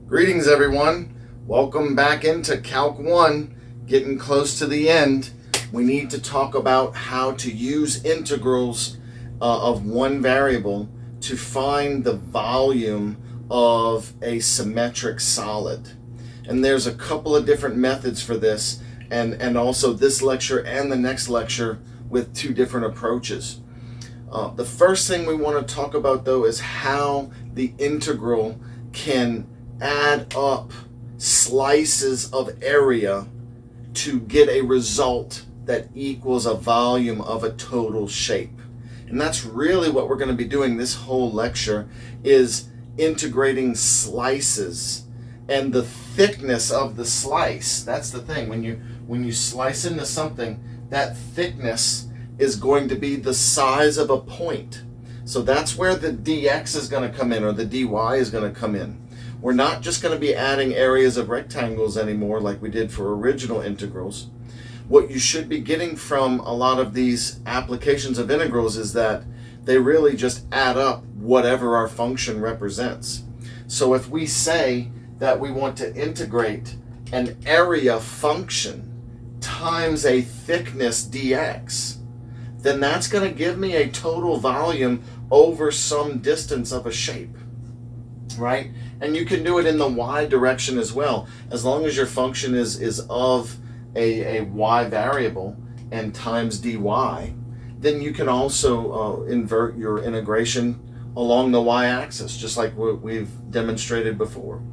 Greetings everyone, welcome back into Calc 1, getting close to the end. We need to talk about how to use integrals of one variable to find the volume of a symmetric solid. And there's a couple of different methods for this, and also this lecture and the next lecture with two different approaches. The first thing we want to talk about though is how the integral can add up slices of area to get a result that equals a volume of a total shape. And that's really what we're going to be doing this whole lecture, is integrating slices and the thickness of the slice. That's the thing. When you slice into something, that thickness is going to be the size of a point. So that's where the dx is going to come in, or the dy is going to come in. We're not just going to be adding areas of rectangles anymore like we did for original integrals. What you should be getting from a lot of these applications of integrals is that they really just add up whatever our function represents. So if we say that we want to integrate an area function times a thickness dx, then that's going to give me a total volume over some distance of a shape, right? And you can do it in the y direction as well. As long as your function is of a y variable and times dy, then you can also invert your integration along the y-axis, just like what we've demonstrated before.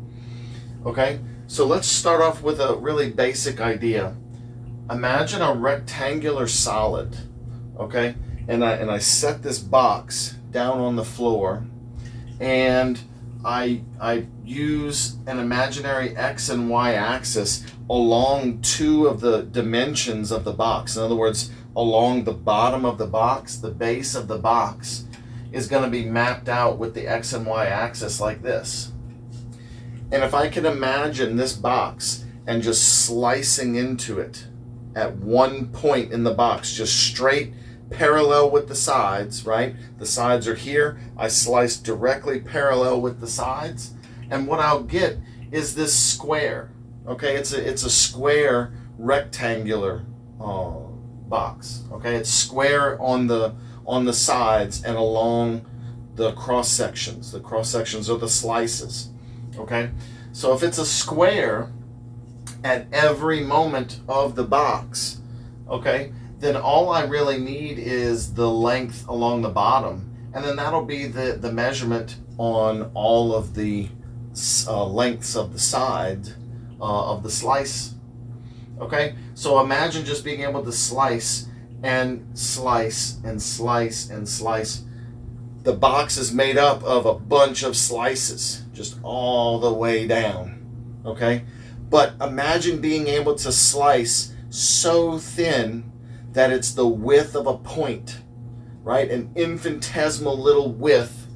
Okay, so let's start off with a really basic idea. Imagine a rectangular solid, okay? And I set this box down on the floor, and I use an imaginary x and y axis along two of the dimensions of the box. In other words, along the bottom of the box, the base of the box is going to be mapped out with the x and y axis like this. And if I can imagine this box and just slicing into it at one point in the box, just straight parallel with the sides, right? The sides are here. I slice directly parallel with the sides, and what I'll get is this square. Okay, it's a square rectangular box. Okay, it's square on the sides and along the cross sections. The cross sections are the slices. Okay, so if it's a square at every moment of the box, okay, then all I really need is the length along the bottom, and then that'll be the measurement on all of the lengths of the side of the slice. Okay, so imagine just being able to slice and slice and slice and slice. The box is made up of a bunch of slices just all the way down. Okay, but imagine being able to slice so thin that it's the width of a point, right? An infinitesimal little width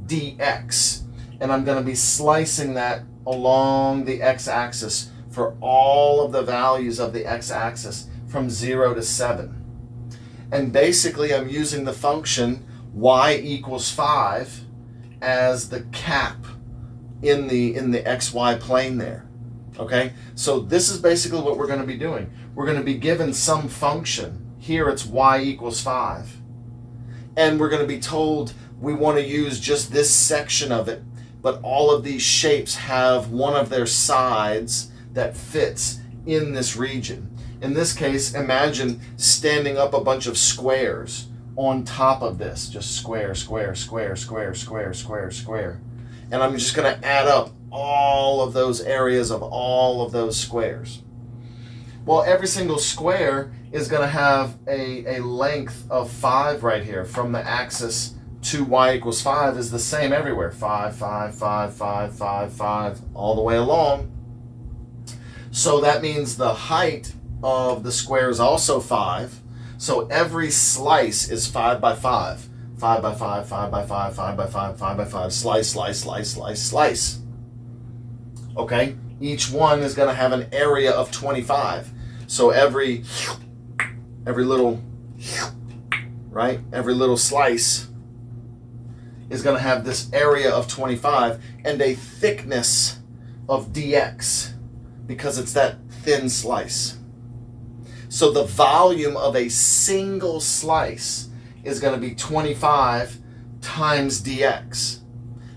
dx. And I'm going to be slicing that along the x-axis for all of the values of the x-axis from 0 to 7. And basically I'm using the function y equals 5 as the cap in the xy plane there. Okay, so this is basically what we're going to be doing. We're going to be given some function. Here it's y equals 5. And we're going to be told we want to use just this section of it, but all of these shapes have one of their sides that fits in this region. In this case, imagine standing up a bunch of squares on top of this. Just square, square, square, square, square, square, square. And I'm just going to add up all of those areas of all of those squares. Well, every single square is going to have a length of 5 right here. From the axis to y equals 5 is the same everywhere. 5, 5, 5, 5, 5, 5, all the way along. So that means the height of the square is also 5. So every slice is 5 by 5. 5 by 5, 5 by 5, 5 by 5, 5 by 5, slice, slice, slice, slice, slice. Okay, each one is going to have an area of 25. So every little, right, every little slice is going to have this area of 25 and a thickness of dx because it's that thin slice. So the volume of a single slice is going to be 25 times dx.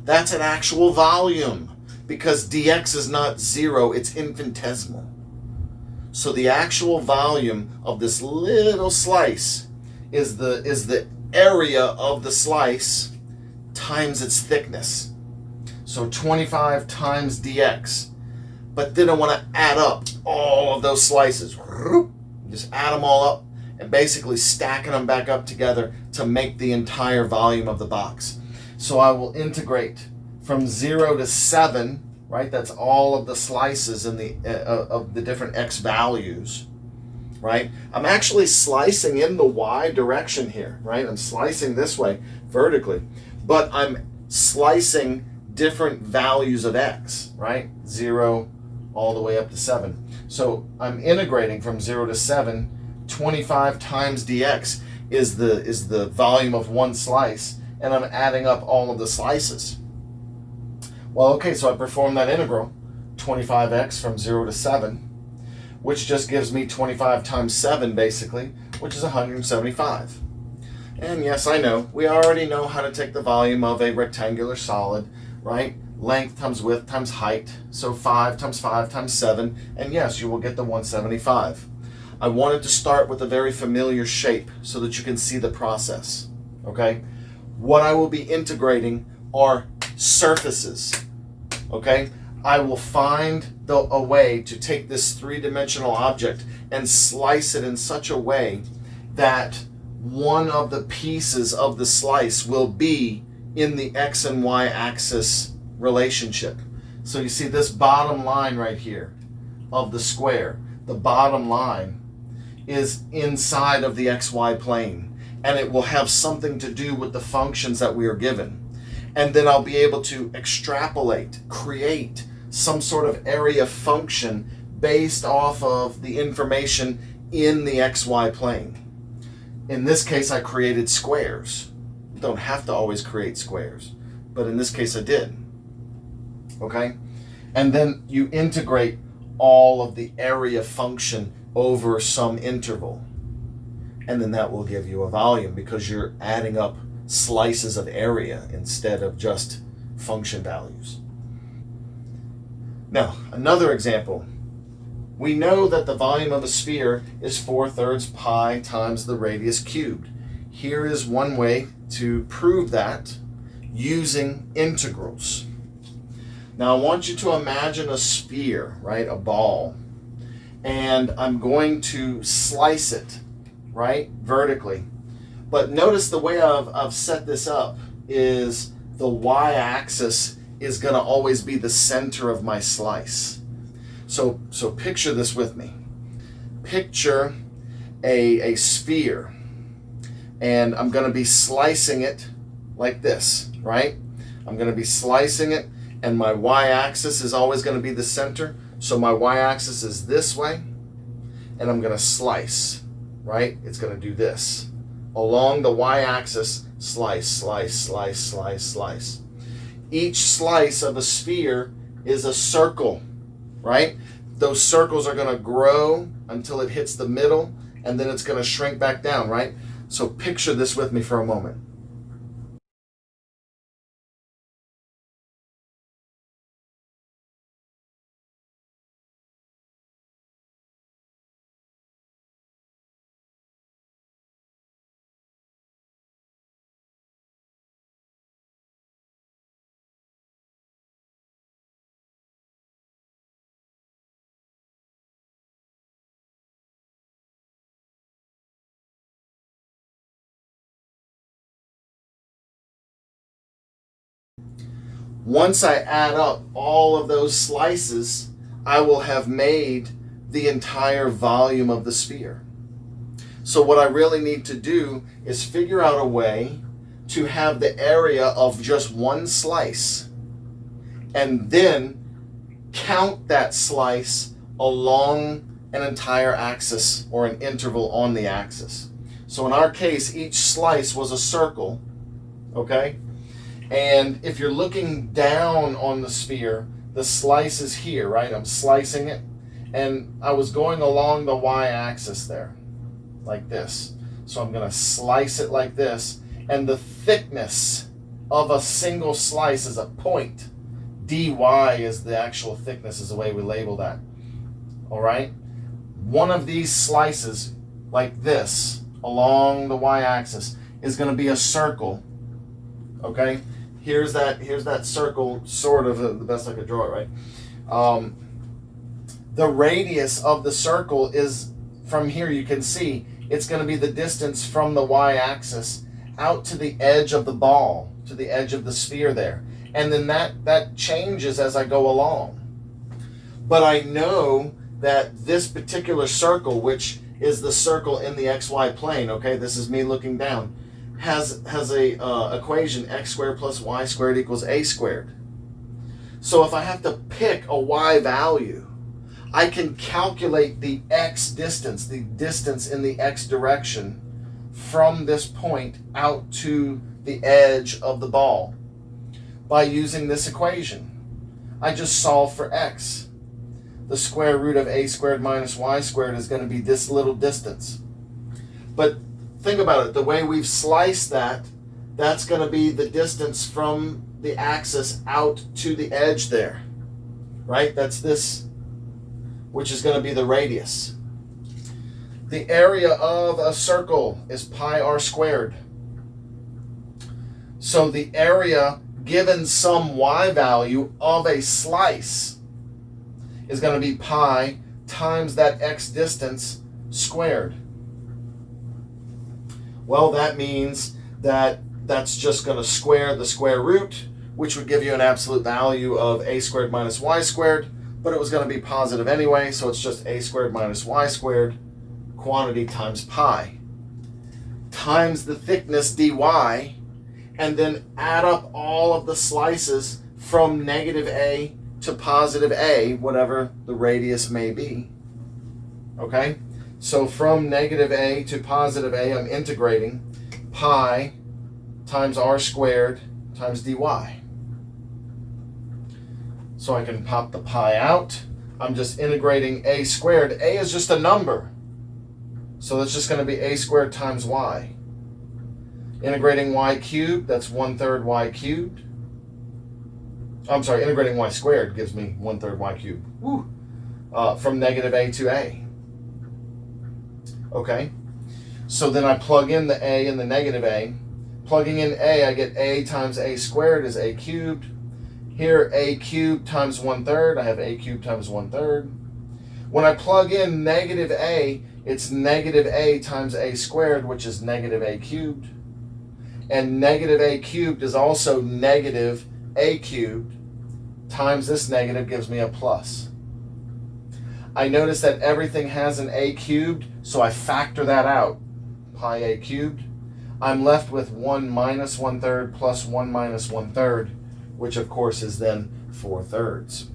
That's an actual volume because dx is not 0, it's infinitesimal. So the actual volume of this little slice is the area of the slice times its thickness. So 25 times dx. But then I want to add up all of those slices. Just add them all up and basically stacking them back up together to make the entire volume of the box. So I will integrate from 0 to 7, right? That's all of the slices in of the different x values, right? I'm actually slicing in the y direction here, right? I'm slicing this way vertically, but I'm slicing different values of x, right? 0 all the way up to 7. So I'm integrating from 0 to 7. 25 times dx is the volume of one slice, and I'm adding up all of the slices. Well, okay, so I perform that integral, 25x from 0 to 7, which just gives me 25 times 7, basically, which is 175. And yes, I know, we already know how to take the volume of a rectangular solid, right? Length times width times height, so 5 times 5 times 7, and yes, you will get the 175. I wanted to start with a very familiar shape so that you can see the process, okay? What I will be integrating are surfaces, okay? I will find a way to take this three-dimensional object and slice it in such a way that one of the pieces of the slice will be in the x and y axis relationship. So you see this bottom line right here of the square, the bottom line is inside of the xy plane, and it will have something to do with the functions that we are given. And then I'll be able to extrapolate, create some sort of area function based off of the information in the xy plane. In this case, I created squares. You don't have to always create squares, but in this case I did. Okay? And then you integrate all of the area function over some interval. And then that will give you a volume because you're adding up slices of area instead of just function values. Now, another example. We know that the volume of a sphere is 4/3 pi times the radius cubed. Here is one way to prove that using integrals. Now I want you to imagine a sphere, right, a ball, and I'm going to slice it, right, vertically. But notice the way I've set this up is the y-axis is going to always be the center of my slice. So picture this with me. Picture a sphere, and I'm going to be slicing it like this, right? I'm going to be slicing it, and my y-axis is always going to be the center. So my y-axis is this way, and I'm going to slice, right? It's going to do this. Along the y-axis, slice, slice, slice, slice, slice. Each slice of a sphere is a circle, right? Those circles are going to grow until it hits the middle, and then it's going to shrink back down, right? So picture this with me for a moment. Once I add up all of those slices, I will have made the entire volume of the sphere. So what I really need to do is figure out a way to have the area of just one slice and then count that slice along an entire axis or an interval on the axis. So in our case, each slice was a circle, okay? And if you're looking down on the sphere, the slice is here, right? I'm slicing it, and I was going along the y-axis there, like this. So I'm going to slice it like this, and the thickness of a single slice is a point. dy is the actual thickness, is the way we label that. All right? One of these slices, like this, along the y-axis, is going to be a circle. Okay? Here's that circle, sort of, the best I could draw it, right? The radius of the circle is, from here you can see, it's going to be the distance from the y-axis out to the edge of the ball, to the edge of the sphere there. And then that changes as I go along. But I know that this particular circle, which is the circle in the xy plane, okay, this is me looking down, has a equation, x squared plus y squared equals a squared. So if I have to pick a y value, I can calculate the x distance, the distance in the x direction from this point out to the edge of the ball by using this equation. I just solve for x. The square root of a squared minus y squared is going to be this little distance. But think about it, the way we've sliced that, that's going to be the distance from the axis out to the edge there, right? That's this, which is going to be the radius. The area of a circle is pi r squared. So the area given some y value of a slice is going to be pi times that x distance squared. Well, that means that that's just going to square the square root, which would give you an absolute value of a squared minus y squared, but it was going to be positive anyway, so it's just a squared minus y squared, quantity times pi, times the thickness dy, and then add up all of the slices from negative a to positive a, whatever the radius may be. Okay? So from negative a to positive a, I'm integrating pi times r squared times dy. So I can pop the pi out. I'm just integrating a squared. A is just a number. So that's just going to be a squared times y. Integrating y cubed, that's 1/3 y cubed. I'm sorry, integrating y squared gives me 1/3 y cubed. Woo. From negative a to a. Okay, so then I plug in the a and the negative a. Plugging in a, I get a times a squared is a cubed. Here, a cubed times 1/3, I have a cubed times 1/3. When I plug in negative a, it's negative a times a squared, which is negative a cubed. And negative a cubed is also negative a cubed times this negative gives me a plus. I notice that everything has an a cubed, so I factor that out. Pi a cubed. I'm left with 1 minus 1/3 plus 1 minus 1/3, which of course is then 4/3.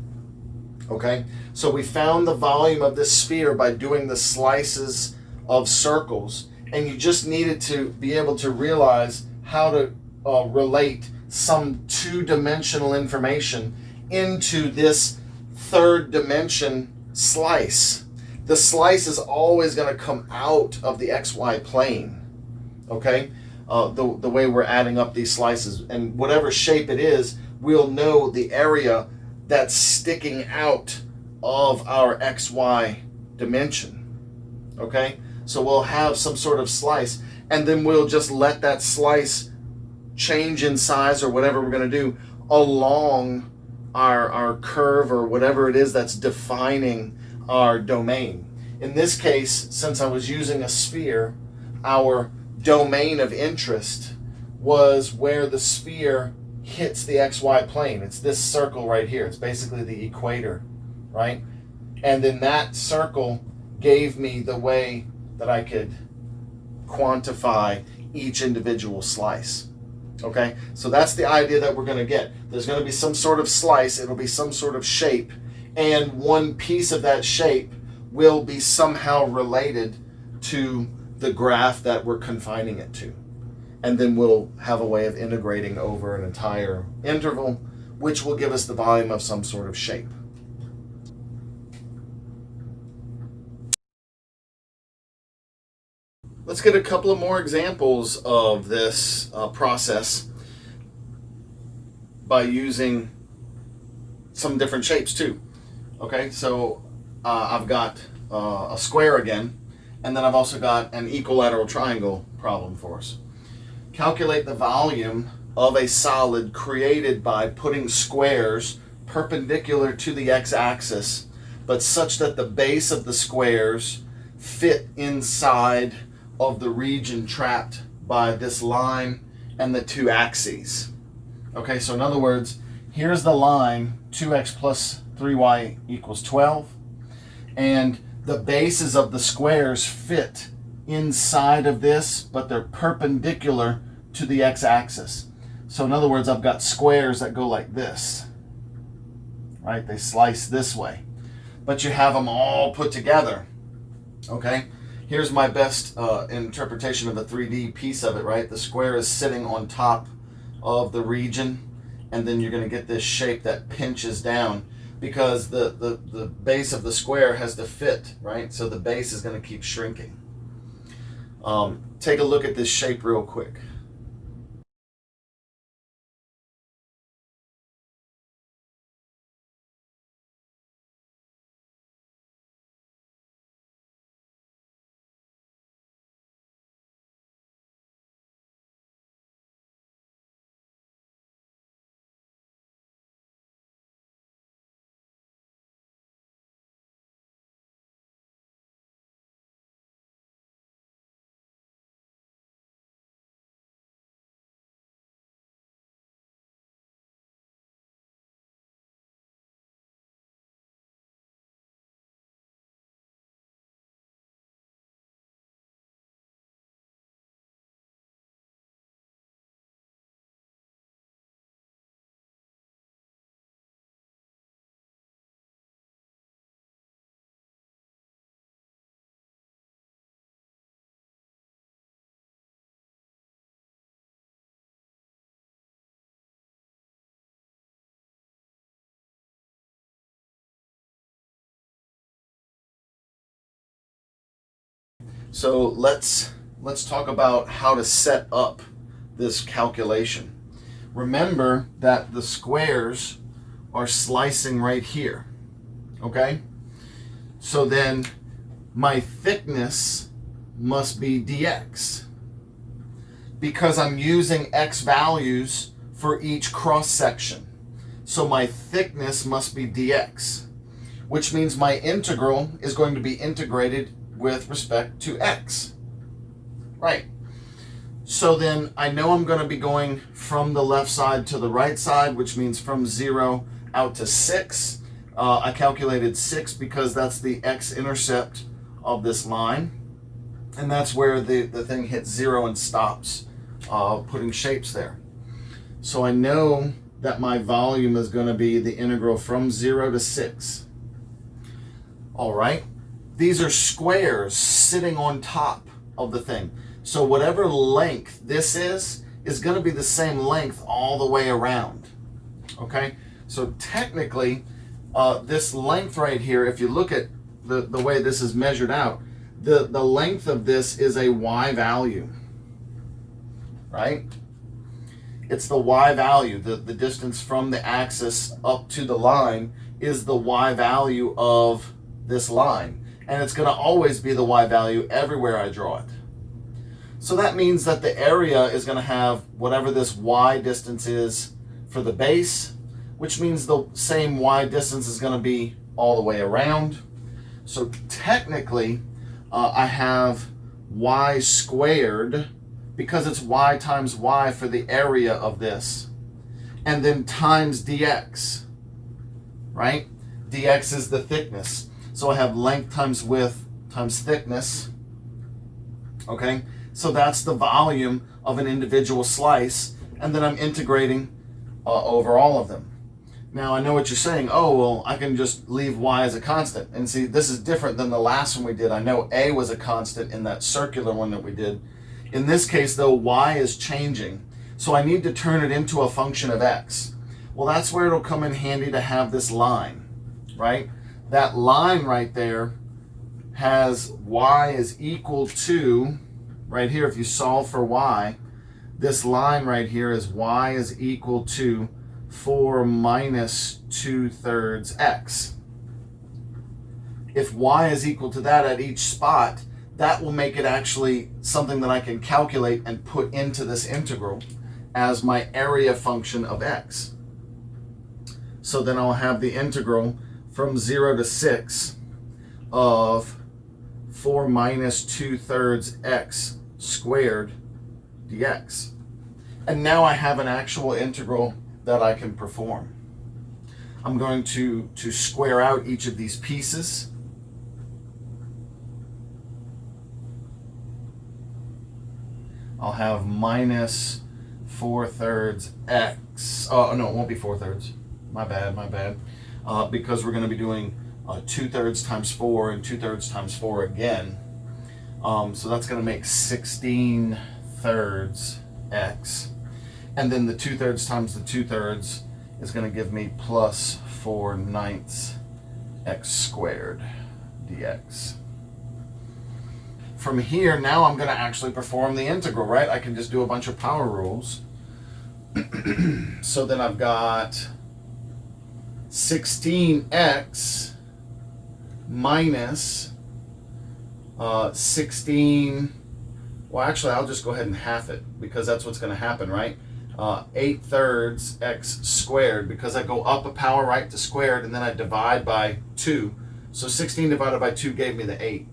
Okay, so we found the volume of this sphere by doing the slices of circles, and you just needed to be able to realize how to relate some two-dimensional information into this third dimension slice. The slice is always going to come out of the xy plane, okay? The way we're adding up these slices, and whatever shape it is, we'll know the area that's sticking out of our xy dimension, okay? So we'll have some sort of slice, and then we'll just let that slice change in size or whatever we're going to do along our curve or whatever it is that's defining our domain. In this case, since I was using a sphere, our domain of interest was where the sphere hits the xy plane. It's this circle right here. It's basically the equator, right? And then that circle gave me the way that I could quantify each individual slice. Okay, so that's the idea that we're going to get. There's going to be some sort of slice, it'll be some sort of shape, and one piece of that shape will be somehow related to the graph that we're confining it to. And then we'll have a way of integrating over an entire interval, which will give us the volume of some sort of shape. Let's get a couple of more examples of this process by using some different shapes too. Okay, so I've got a square again, and then I've also got an equilateral triangle problem for us. Calculate the volume of a solid created by putting squares perpendicular to the x-axis, but such that the base of the squares fit inside of the region trapped by this line and the two axes. Okay, so in other words, here's the line 2x plus 3y equals 12, and the bases of the squares fit inside of this, but they're perpendicular to the x-axis. So in other words, I've got squares that go like this, right? They slice this way, but you have them all put together. Okay, here's my best interpretation of a 3D piece of it, right? The square is sitting on top of the region, and then you're going to get this shape that pinches down because the base of the square has to fit, right? So the base is going to keep shrinking. Take a look at this shape real quick. So let's talk about how to set up this calculation. Remember that the squares are slicing right here, okay? So then my thickness must be dx because I'm using x values for each cross section. So my thickness must be dx, which means my integral is going to be integrated with respect to x, right? So then I know I'm going to be going from the left side to the right side, which means from 0 out to 6. I calculated 6 because that's the x-intercept of this line, and that's where the thing hits 0 and stops putting shapes there. So I know that my volume is going to be the integral from 0 to 6. All right. These are squares sitting on top of the thing. So whatever length this is going to be the same length all the way around. Okay? So technically, this length right here, if you look at the way this is measured out, the length of this is a y value. Right? It's the y value. The distance from the axis up to the line is the y value of this line. And it's going to always be the y value everywhere I draw it. So that means that the area is going to have whatever this y distance is for the base, which means the same y distance is going to be all the way around. So technically, I have y squared because it's y times y for the area of this, and then times dx, right? Dx is the thickness. So I have length times width times thickness, okay? So that's the volume of an individual slice, and then I'm integrating over all of them. Now I know what you're saying, oh, well, I can just leave y as a constant. And see, this is different than the last one we did. I know a was a constant in that circular one that we did. In this case, though, y is changing, so I need to turn it into a function of x. Well, that's where it'll come in handy to have this line, right? That line right there has y is equal to, right here, if you solve for y, this line right here is y is equal to 4 minus 2/3 x. If y is equal to that at each spot, that will make it actually something that I can calculate and put into this integral as my area function of x. So then I'll have the integral from 0 to 6 of 4 minus 2/3 x squared dx. And now I have an actual integral that I can perform. I'm going to square out each of these pieces. I'll have minus 4/3 x. Oh, no, it won't be 4/3. My bad. Because we're going to be doing 2/3 times 4 and 2/3 times 4 again. So that's going to make 16/3 x. And then the 2/3 times the 2/3 is going to give me plus 4/9 x squared dx. From here, now I'm going to actually perform the integral, right? I can just do a bunch of power rules. So then I've got 16x minus 16, well, actually, I'll just go ahead and half it because that's what's going to happen, right? 8/3 x squared, because I go up a power right to squared and then I divide by 2. So 16 divided by 2 gave me the 8.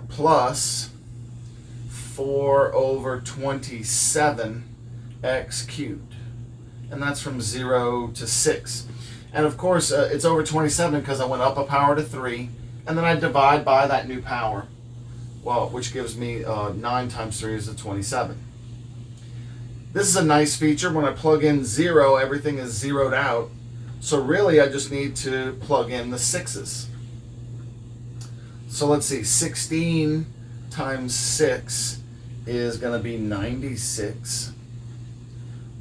Plus 4/27 x cubed. And that's from 0 to 6. And of course, it's over 27 because I went up a power to 3. And then I divide by that new power, well, which gives me 9 times 3 is 27. This is a nice feature. When I plug in 0, everything is zeroed out. So really, I just need to plug in the 6's. So let's see, 16 times 6 is going to be 96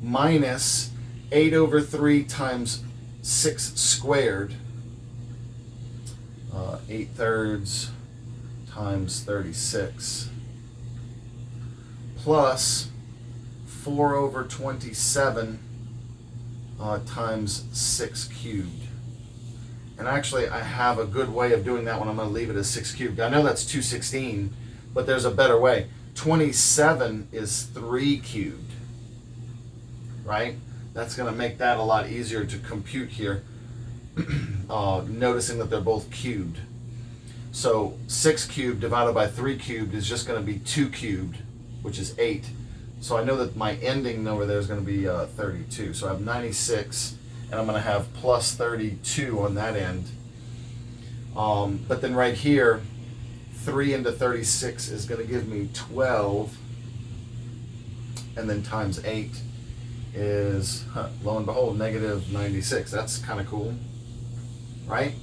minus 8/3 times 6 squared, 8/3 times 36, plus 4/27 times 6 cubed. And actually, I have a good way of doing that one. I'm going to leave it as 6 cubed. I know that's 216, but there's a better way. 27 is 3 cubed, right? That's going to make that a lot easier to compute here, noticing that they're both cubed. So 6 cubed divided by 3 cubed is just going to be 2 cubed, which is 8. So I know that my ending over there is going to be 32. So I have 96, and I'm going to have plus 32 on that end. But then right here, 3 into 36 is going to give me 12, and then times 8 is, lo and behold, negative 96. That's kind of cool, right?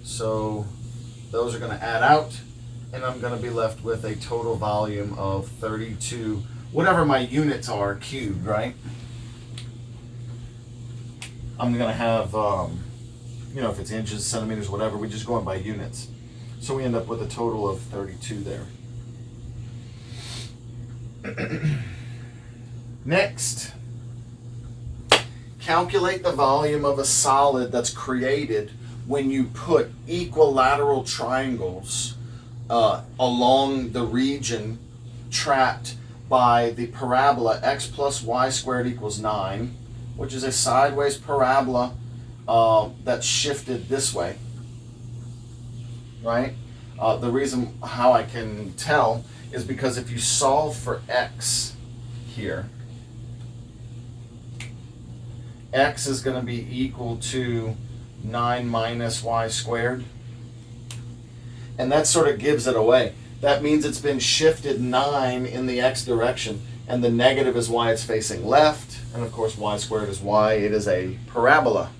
So those are going to add out, and I'm going to be left with a total volume of 32, whatever my units are, cubed, right? I'm going to have, if it's inches, centimeters, whatever, we're just going by units. So we end up with a total of 32 there. Next, calculate the volume of a solid that's created when you put equilateral triangles along the region trapped by the parabola x plus y squared equals 9, which is a sideways parabola that's shifted this way, right? The reason how I can tell is because if you solve for x here, x is going to be equal to 9 minus y squared. And that sort of gives it away. That means it's been shifted 9 in the x direction, and the negative is why it's facing left, and of course y squared is why it is a parabola.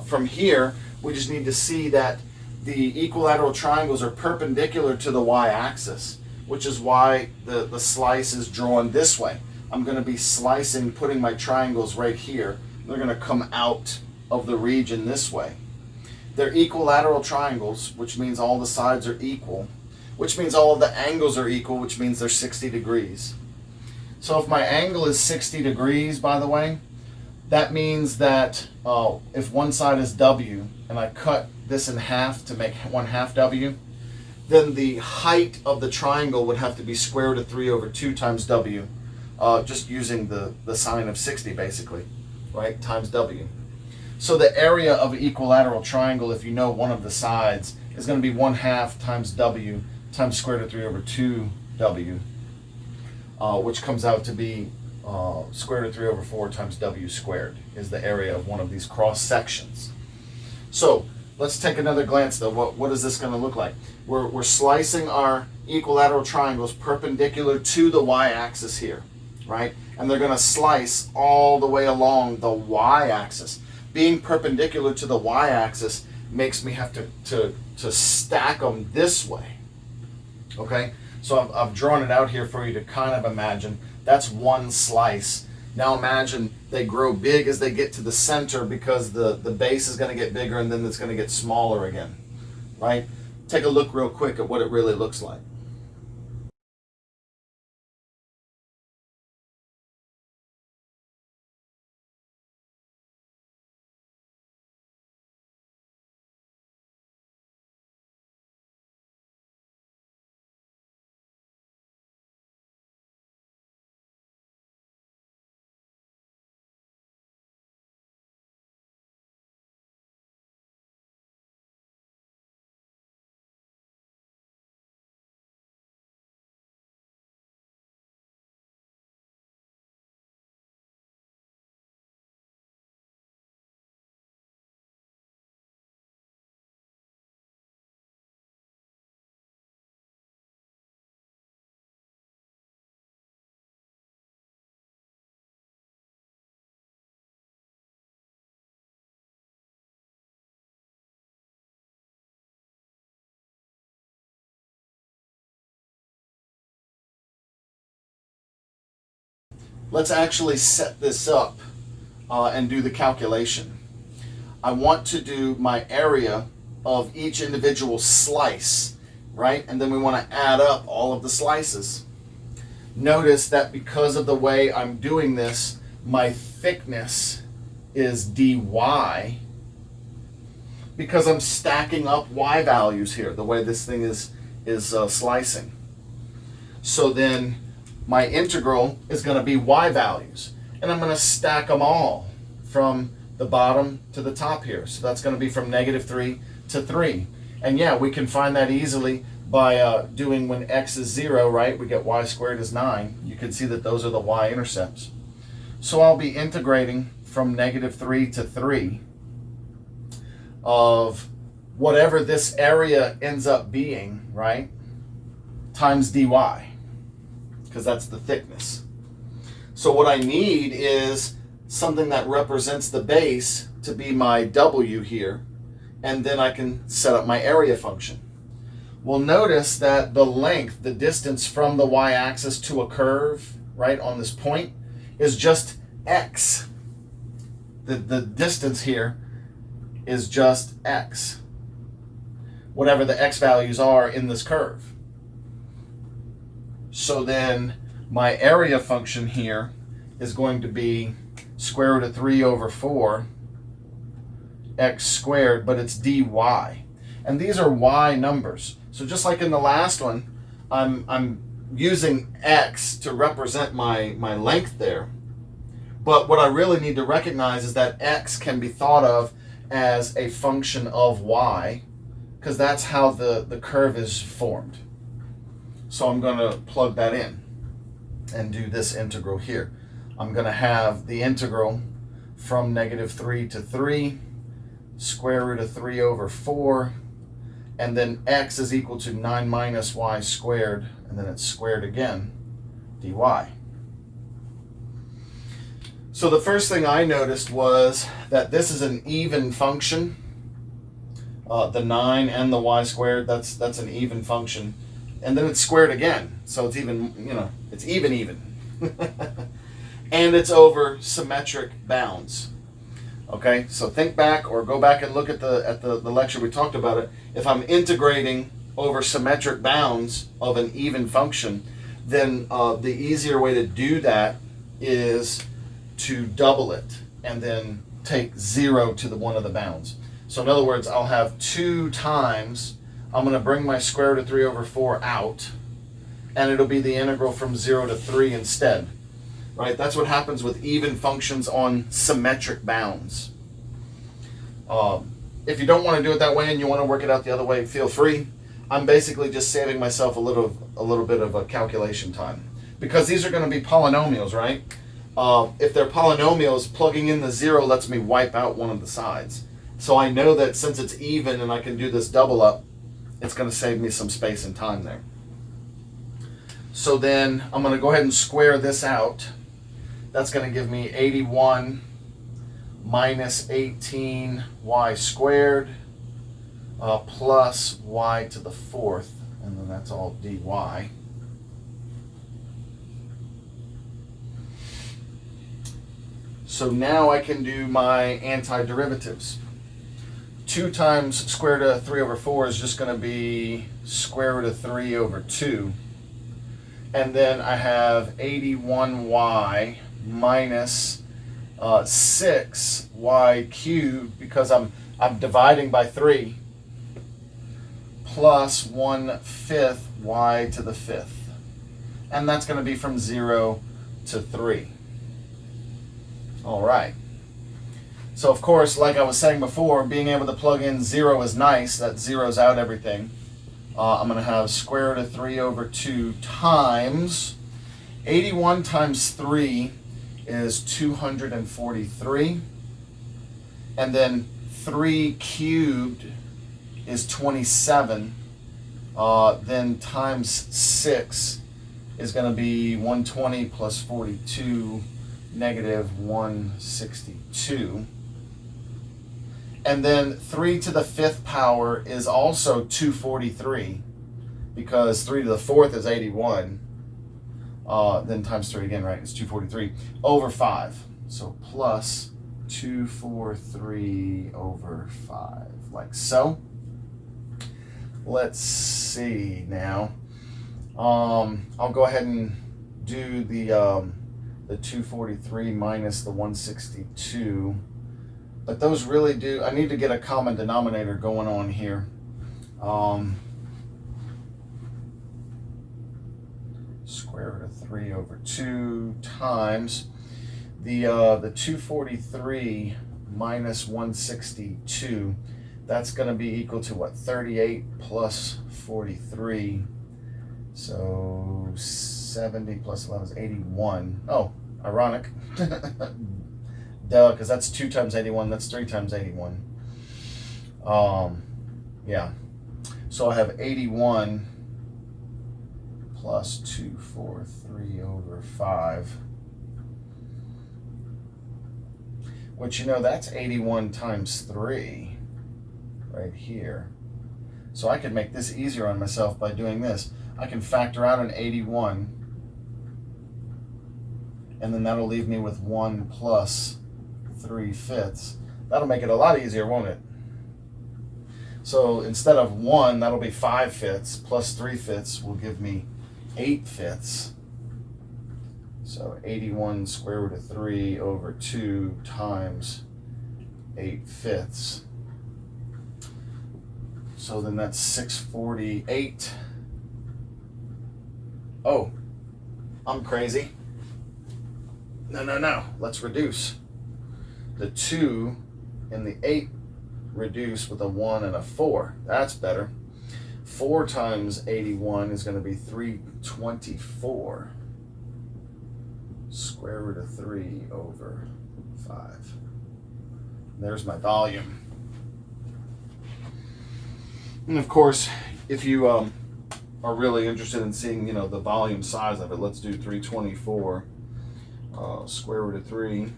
From here, we just need to see that the equilateral triangles are perpendicular to the y-axis, which is why the slice is drawn this way. I'm going to be slicing, putting my triangles right here. They're going to come out of the region this way. They're equilateral triangles, which means all the sides are equal, which means all of the angles are equal, which means they're 60 degrees. So if my angle is 60 degrees, by the way, that means that if one side is W and I cut this in half to make 1/2 W, then the height of the triangle would have to be square root of 3 over 2 times W, just using the sign of 60 basically, right, times W. So the area of an equilateral triangle, if you know one of the sides, is going to be 1/2 times W times square root of 3 over 2 W, which comes out to be square root of 3 over 4 times W squared is the area of one of these cross sections. So let's take another glance though. What is this going to look like? We're slicing our equilateral triangles perpendicular to the y-axis here, right? And they're going to slice all the way along the y-axis. Being perpendicular to the y-axis makes me have to stack them this way, okay? So I've drawn it out here for you to kind of imagine. That's one slice. Now imagine they grow big as they get to the center because the base is going to get bigger and then it's going to get smaller again, right? Take a look real quick at what it really looks like. Let's actually set this up and do the calculation. I want to do my area of each individual slice, right? And then we want to add up all of the slices. Notice that because of the way I'm doing this, my thickness is dy because I'm stacking up y values here, the way this thing is slicing. So then my integral is going to be y values, and I'm going to stack them all from the bottom to the top here. So that's going to be from -3 to 3. And yeah, we can find that easily by doing when x is 0, right? We get y squared is 9. You can see that those are the y-intercepts. So I'll be integrating from -3 to 3 of whatever this area ends up being, right, times dy, because that's the thickness. So what I need is something that represents the base to be my w here, and then I can set up my area function. Well, notice that the length, the distance from the y-axis to a curve, right, on this point, is just x. The distance here is just x, whatever the x values are in this curve. So then my area function here is going to be square root of 3 over 4 x squared, but it's dy. And these are y numbers. So just like in the last one, I'm using x to represent my length there. But what I really need to recognize is that x can be thought of as a function of y, because that's how the curve is formed. So I'm going to plug that in and do this integral here. I'm going to have the integral from -3 to 3, square root of 3 over 4, and then x is equal to 9 minus y squared, and then it's squared again, dy. So the first thing I noticed was that this is an even function. The 9 and the y squared, that's an even function. And then it's squared again. So it's even, it's even. and it's over symmetric bounds. Okay, so think back or go back and look at the lecture we talked about it. If I'm integrating over symmetric bounds of an even function, then the easier way to do that is to double it and then take 0 to the one of the bounds. So in other words, I'll have 2 times, I'm going to bring my square root of 3 over 4 out, and it'll be the integral from 0 to 3 instead. Right? That's what happens with even functions on symmetric bounds. If you don't want to do it that way and you want to work it out the other way, feel free. I'm basically just saving myself a little bit of a calculation time, because these are going to be polynomials, right? If they're polynomials, plugging in the 0 lets me wipe out one of the sides. So I know that since it's even and I can do this double up, it's going to save me some space and time there. So then I'm going to go ahead and square this out. That's going to give me 81 minus 18y squared plus y to the 4th, and then that's all dy. So now I can do my antiderivatives. 2 times square root of 3 over 4 is just going to be square root of 3 over 2. And then I have 81y minus 6y cubed, because I'm dividing by 3, plus 1/5 y to the 5th. And that's going to be from 0 to 3. All right. So of course, like I was saying before, being able to plug in 0 is nice. That zeroes out everything. I'm going to have square root of 3 over 2 times 81 times 3 is 243. And then 3 cubed is 27. Then times 6 is going to be 120 plus 42, negative 162. And then 3 to the 5th power is also 243, because 3 to the 4th is 81. Then times 3 again, right? It's 243 over 5. So plus 243 over 5, like so. Let's see now. I'll go ahead and do the 243 minus the 162. But those really do, I need to get a common denominator going on here. Square root of 3 over 2 times the 243 minus 162. That's going to be equal to what? 38 plus 43. So 70 plus 11 is 81. Oh, ironic. Duh, because that's 2 times 81. That's 3 times 81. Yeah. So I have 81 plus 243 over 5. Which, you know, that's 81 times 3 right here. So I could make this easier on myself by doing this. I can factor out an 81, and then that'll leave me with 1 plus 3/5. That'll make it a lot easier, won't it? So instead of 1, that'll be 5/5 plus 3/5 will give me 8/5. So 81 square root of 3 over 2 times 8/5. So then that's 648. Oh, I'm crazy. No. Let's reduce. The 2 and the 8 reduce with a 1 and a 4. That's better. 4 times 81 is going to be 324. Square root of 3 over 5. There's my volume. And of course, if you are really interested in seeing, you know, the volume size of it, let's do 324 square root of 3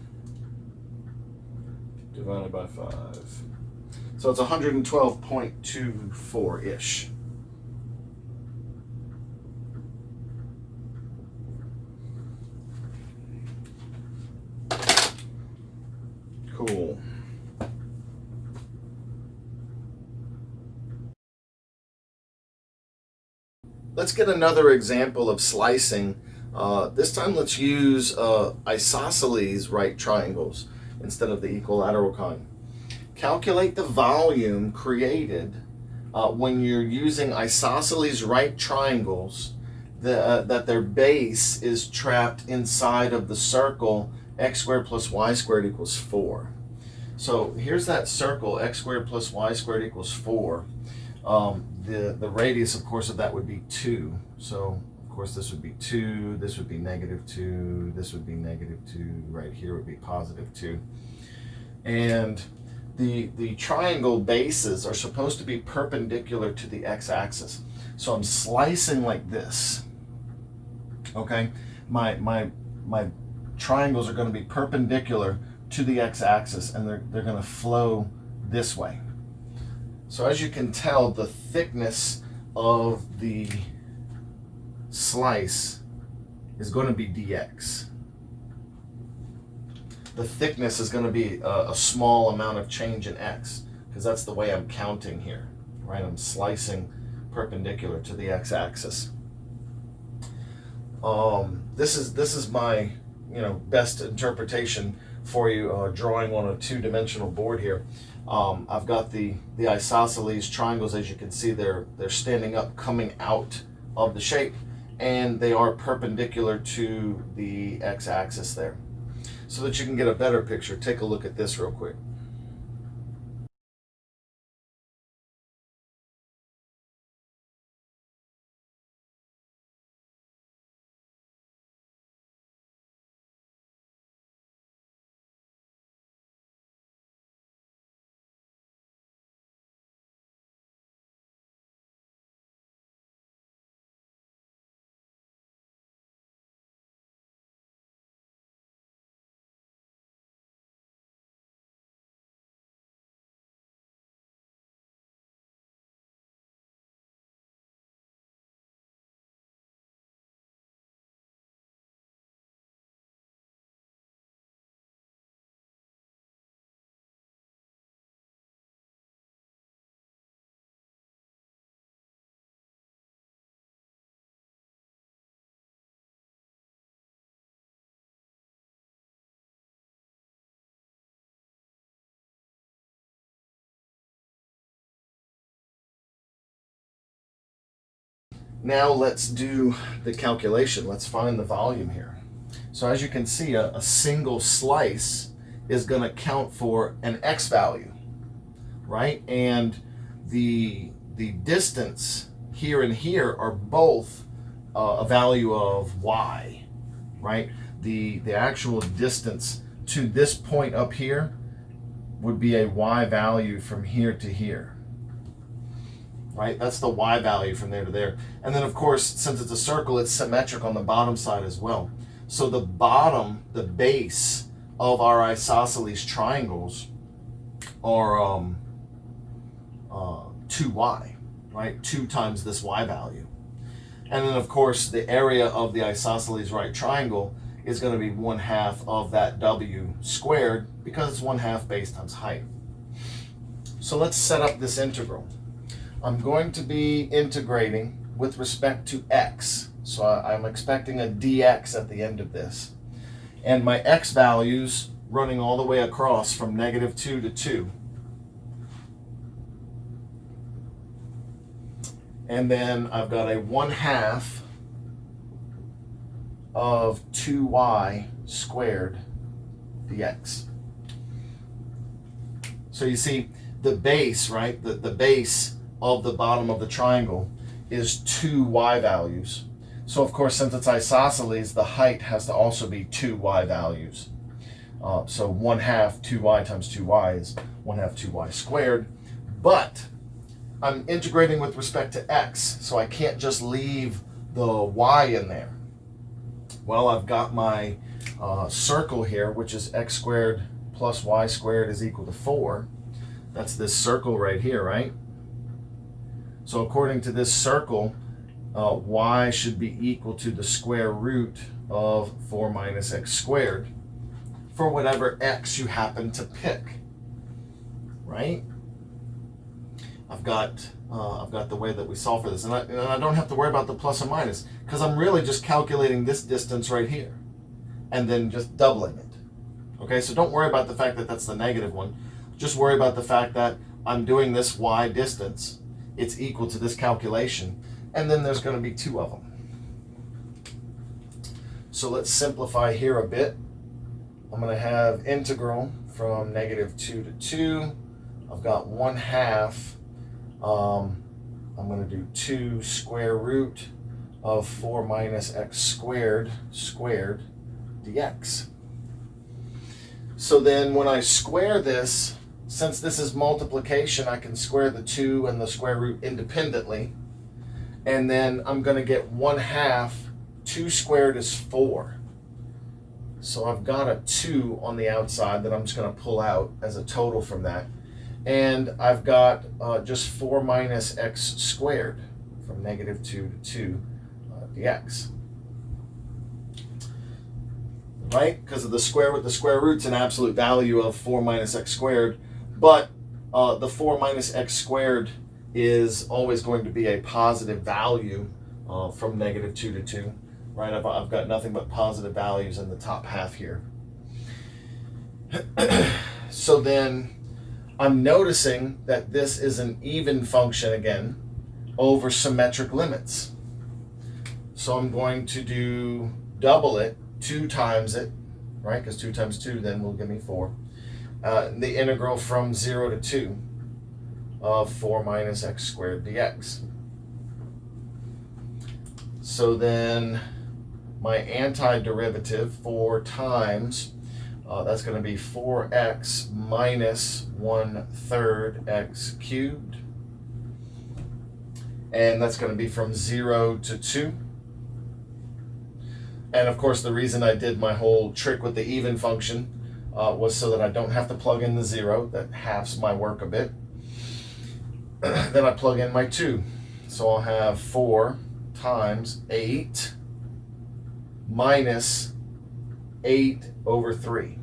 divided by 5. So it's 112.24-ish. Cool. Let's get another example of slicing. This time let's use isosceles right triangles instead of the equilateral kind. Calculate the volume created when you're using isosceles right triangles that their base is trapped inside of the circle x squared plus y squared equals 4. So here's that circle, x squared plus y squared equals 4. The radius, of course, of that would be 2. So, of course, this would be 2, this would be negative 2, this would be negative 2, right here would be positive 2. And the triangle bases are supposed to be perpendicular to the x-axis. So I'm slicing like this. Okay? My triangles are going to be perpendicular to the x-axis, and they're going to flow this way. So as you can tell, the thickness of the slice is going to be dx. The thickness is going to be a small amount of change in x, because that's the way I'm counting here, right? I'm slicing perpendicular to the x-axis. This is my best interpretation for you, drawing on a two-dimensional board here. I've got the isosceles triangles. As you can see, they're standing up, coming out of the shape, and they are perpendicular to the x-axis there. So that you can get a better picture, take a look at this real quick. Now let's do the calculation. Let's find the volume here. So as you can see, a single slice is going to count for an x value, right? And the distance here and here are both a value of y, right? The actual distance to this point up here would be a y value from here to here. Right, that's the y value from there to there. And then, of course, since it's a circle, it's symmetric on the bottom side as well. So the bottom, the base of our isosceles triangles are 2y, right? 2 times this y value. And then, of course, the area of the isosceles right triangle is going to be 1/2 of that w squared, because it's 1/2 base times height. So let's set up this integral. I'm going to be integrating with respect to x. So I'm expecting a dx at the end of this. And my x values running all the way across from -2 to 2. And then I've got a 1/2 of 2y squared dx. So you see the base, right? The base of the bottom of the triangle is 2 y values. So of course, since it's isosceles, the height has to also be 2 y values. So 1/2 2y times 2y is 1/2 2y squared. But I'm integrating with respect to x, so I can't just leave the y in there. Well, I've got my circle here, which is x squared plus y squared is equal to 4. That's this circle right here, right? So according to this circle, y should be equal to the square root of 4 minus x squared. for whatever x you happen to pick, right? I've got the way that we solve for this, and I don't have to worry about the plus or minus because I'm really just calculating this distance right here and then just doubling it. Okay, so don't worry about the fact that that's the negative one. Just worry about the fact that I'm doing this y distance. It's equal to this calculation, and then there's going to be two of them. So let's simplify here a bit. I'm going to have integral from -2 to 2. I've got 1/2. I'm going to do 2 square root of 4 minus x squared dx. So then when I square this, since this is multiplication, I can square the 2 and the square root independently. And then I'm going to get 1/2. 2 squared is 4. So I've got a 2 on the outside that I'm just going to pull out as a total from that. And I've got just 4 minus x squared from -2 to 2 dx. Right? Because of the square with the square root's an absolute value of 4 minus x squared. But the 4 minus x squared is always going to be a positive value from -2 to 2. Right? I've got nothing but positive values in the top half here. So then I'm noticing that this is an even function again over symmetric limits. So I'm going to do double it, 2 times it, right? Because 2 times 2 then will give me 4. The integral from 0 to 2 of 4 minus x squared dx. So then my antiderivative, 4 times, that's going to be 4x minus 1/3 x cubed. And that's going to be from 0 to 2. And of course, the reason I did my whole trick with the even function was so that I don't have to plug in the 0. That halves my work a bit. Then I plug in my 2. So I'll have 4 times 8 minus 8 over 3.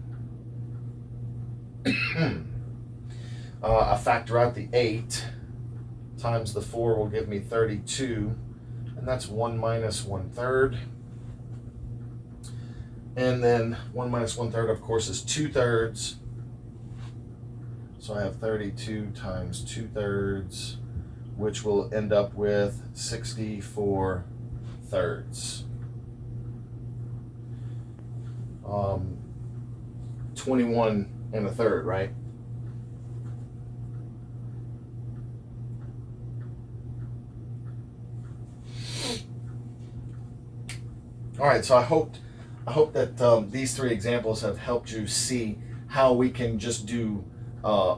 I factor out the 8 times the 4 will give me 32, and that's 1 minus 1/3. And then 1 minus 1/3, of course, is 2/3. So I have 32 times 2/3, which will end up with 64 thirds. 21 1/3, right? All right, so I hope that these 3 examples have helped you see how we can just do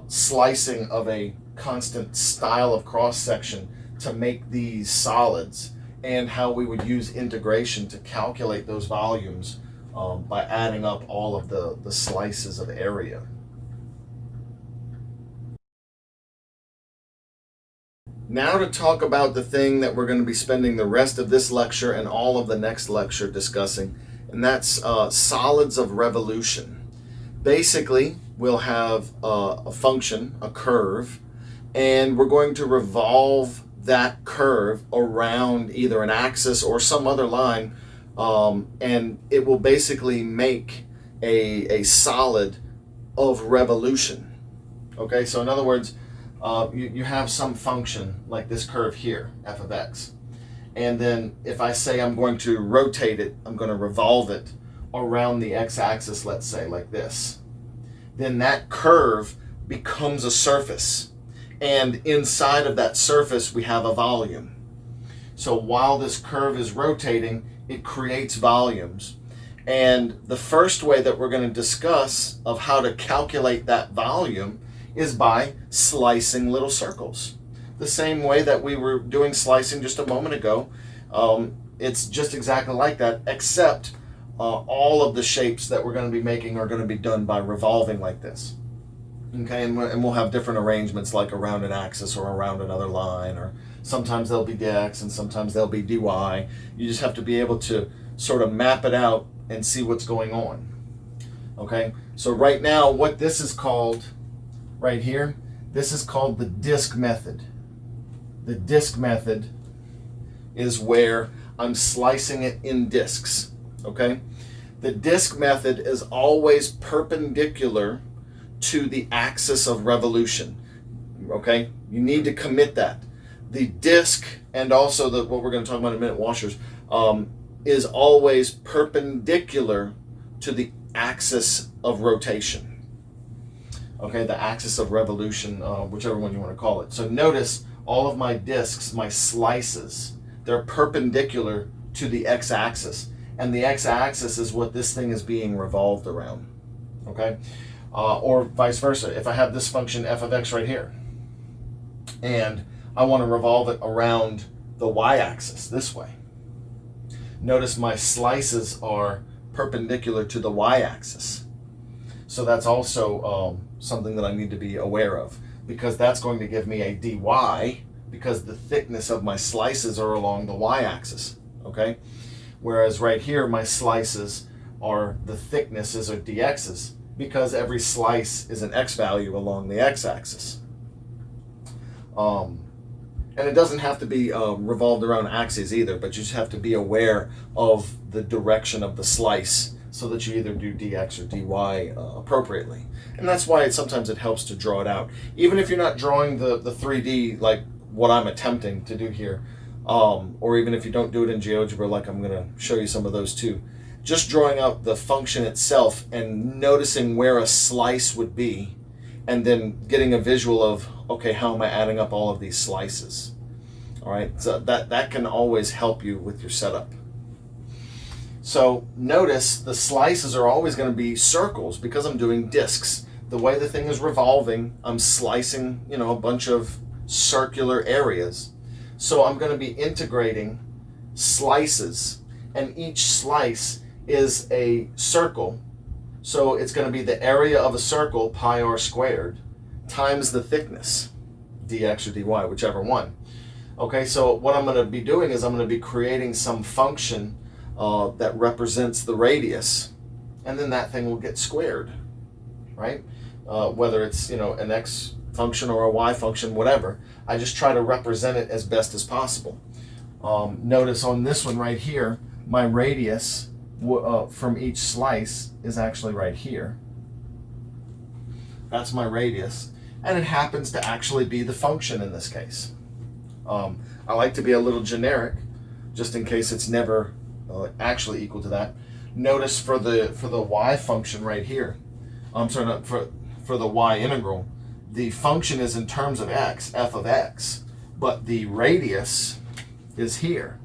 slicing of a constant style of cross section to make these solids, and how we would use integration to calculate those volumes by adding up all of the slices of area. Now to talk about the thing that we're going to be spending the rest of this lecture and all of the next lecture discussing, and that's solids of revolution. Basically, we'll have a function, a curve, and we're going to revolve that curve around either an axis or some other line, and it will basically make a solid of revolution. Okay, so in other words, you have some function like this curve here, f of x. And then if I say I'm going to rotate it, I'm going to revolve it around the x-axis, let's say, like this. Then that curve becomes a surface. And inside of that surface, we have a volume. So while this curve is rotating, it creates volumes. And the first way that we're going to discuss of how to calculate that volume is by slicing little circles. The same way that we were doing slicing just a moment ago. It's just exactly like that, except all of the shapes that we're going to be making are going to be done by revolving like this. Okay, and we'll have different arrangements, like around an axis or around another line, or sometimes they'll be dx and sometimes they'll be dy. You just have to be able to sort of map it out and see what's going on. Okay, so right now what this is called right here, this is called the disk method. The disk method is where I'm slicing it in disks. Okay, the disk method is always perpendicular to the axis of revolution. Okay, you need to commit that. The disk, and also what we're going to talk about in a minute, washers, is always perpendicular to the axis of rotation. Okay, the axis of revolution, whichever one you want to call it. So notice all of my disks, my slices, they're perpendicular to the x-axis. And the x-axis is what this thing is being revolved around. Okay, or vice versa. If I have this function f of x right here, and I want to revolve it around the y-axis this way, notice my slices are perpendicular to the y-axis. So that's also something that I need to be aware of, because that's going to give me a dy, because the thickness of my slices are along the y-axis. Okay, whereas right here my slices are, the thicknesses are dx's, because every slice is an x value along the x-axis. And it doesn't have to be revolved around axes either, but you just have to be aware of the direction of the slice so that you either do dx or dy appropriately. And that's why sometimes it helps to draw it out. Even if you're not drawing the 3D like what I'm attempting to do here, or even if you don't do it in GeoGebra, like I'm going to show you some of those too, just drawing out the function itself and noticing where a slice would be, and then getting a visual of, okay, how am I adding up all of these slices? All right, so that can always help you with your setup. So notice the slices are always going to be circles because I'm doing disks. The way the thing is revolving, I'm slicing, a bunch of circular areas. So I'm going to be integrating slices, and each slice is a circle. So it's going to be the area of a circle, pi r squared, times the thickness, dx or dy, whichever one. Okay, so what I'm going to be doing is I'm going to be creating some function that represents the radius, and then that thing will get squared, right? Whether it's an x function or a y function, whatever. I just try to represent it as best as possible. Notice on this one right here, my radius from each slice is actually right here. That's my radius, and it happens to actually be the function in this case. I like to be a little generic, just in case it's never actually equal to that. Notice for the y function right here, I'm sorry, not for the y integral, the function is in terms of x, f of x, but the radius is here.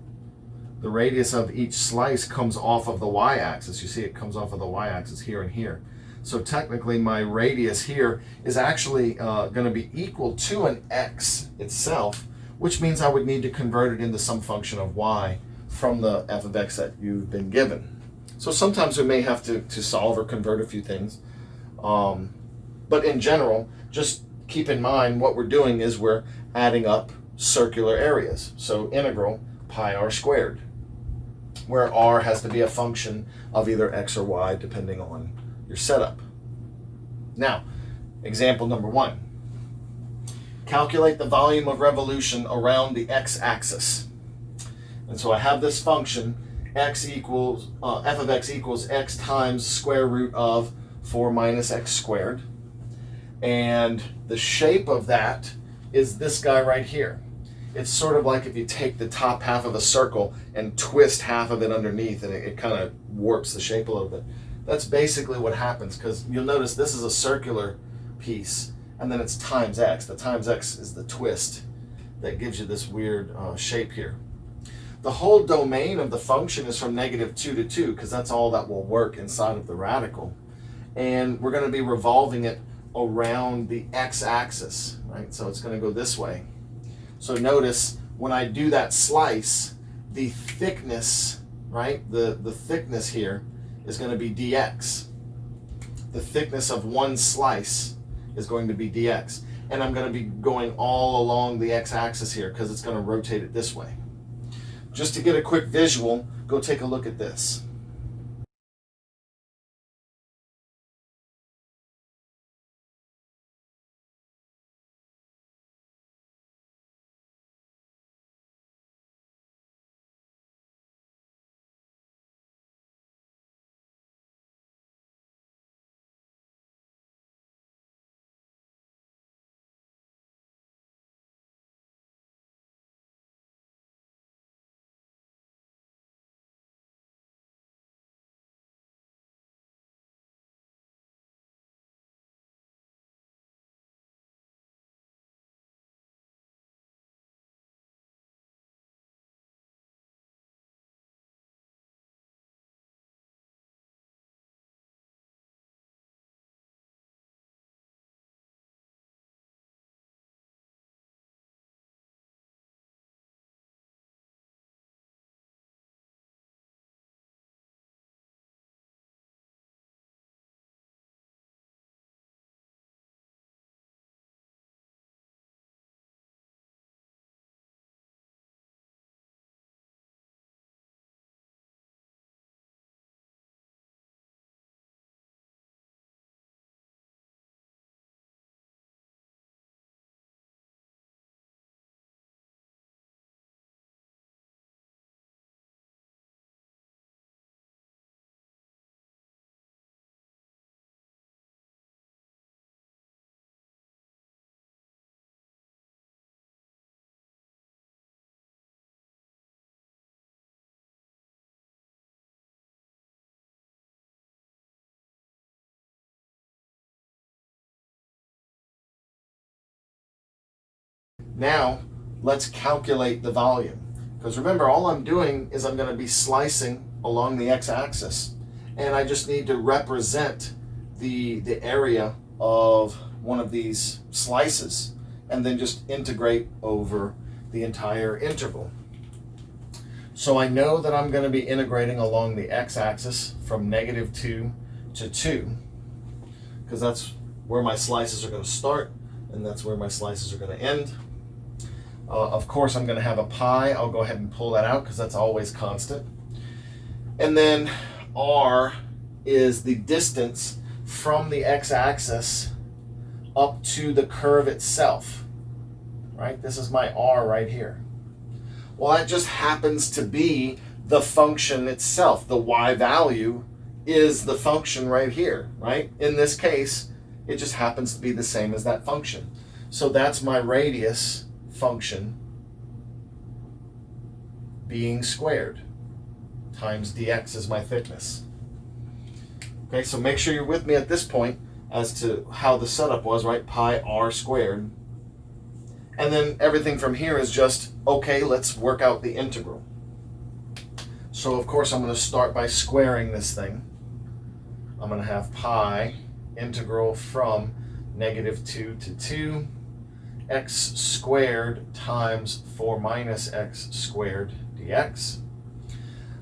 The radius of each slice comes off of the y-axis. You see it comes off of the y-axis here and here. So technically my radius here is actually going to be equal to an x itself, which means I would need to convert it into some function of y from the f of x that you've been given. So sometimes we may have to solve or convert a few things. But in general, just keep in mind what we're doing is we're adding up circular areas. So integral pi r squared, where r has to be a function of either x or y depending on your setup. Now, example number 1. Calculate the volume of revolution around the x-axis. And so I have this function, f of x equals x times square root of 4 minus x squared. And the shape of that is this guy right here. It's sort of like if you take the top half of a circle and twist half of it underneath, and it kind of warps the shape a little bit. That's basically what happens, because you'll notice this is a circular piece, and then it's times x. The times x is the twist that gives you this weird shape here. The whole domain of the function is from -2 to 2, because that's all that will work inside of the radical. And we're going to be revolving it around the x-axis, right? So it's going to go this way. So notice when I do that slice, the thickness, right? The thickness here is going to be dx. The thickness of one slice is going to be dx. And I'm going to be going all along the x-axis here because it's going to rotate it this way. Just to get a quick visual, go take a look at this. Now, let's calculate the volume. Because remember, all I'm doing is I'm going to be slicing along the x-axis. And I just need to represent the area of one of these slices and then just integrate over the entire interval. So I know that I'm going to be integrating along the x-axis from -2 to 2, because that's where my slices are going to start and that's where my slices are going to end. Of course, I'm going to have a pi. I'll go ahead and pull that out because that's always constant. And then r is the distance from the x-axis up to the curve itself, right? This is my r right here. Well, that just happens to be the function itself. The y value is the function right here, right? In this case, it just happens to be the same as that function. So that's my radius function being squared times dx is my thickness. Okay, so make sure you're with me at this point as to how the setup was, right? Pi r squared. And then everything from here is just, okay, let's work out the integral. So of course I'm going to start by squaring this thing. I'm going to have pi integral from -2 to 2 x squared times 4 minus x squared dx.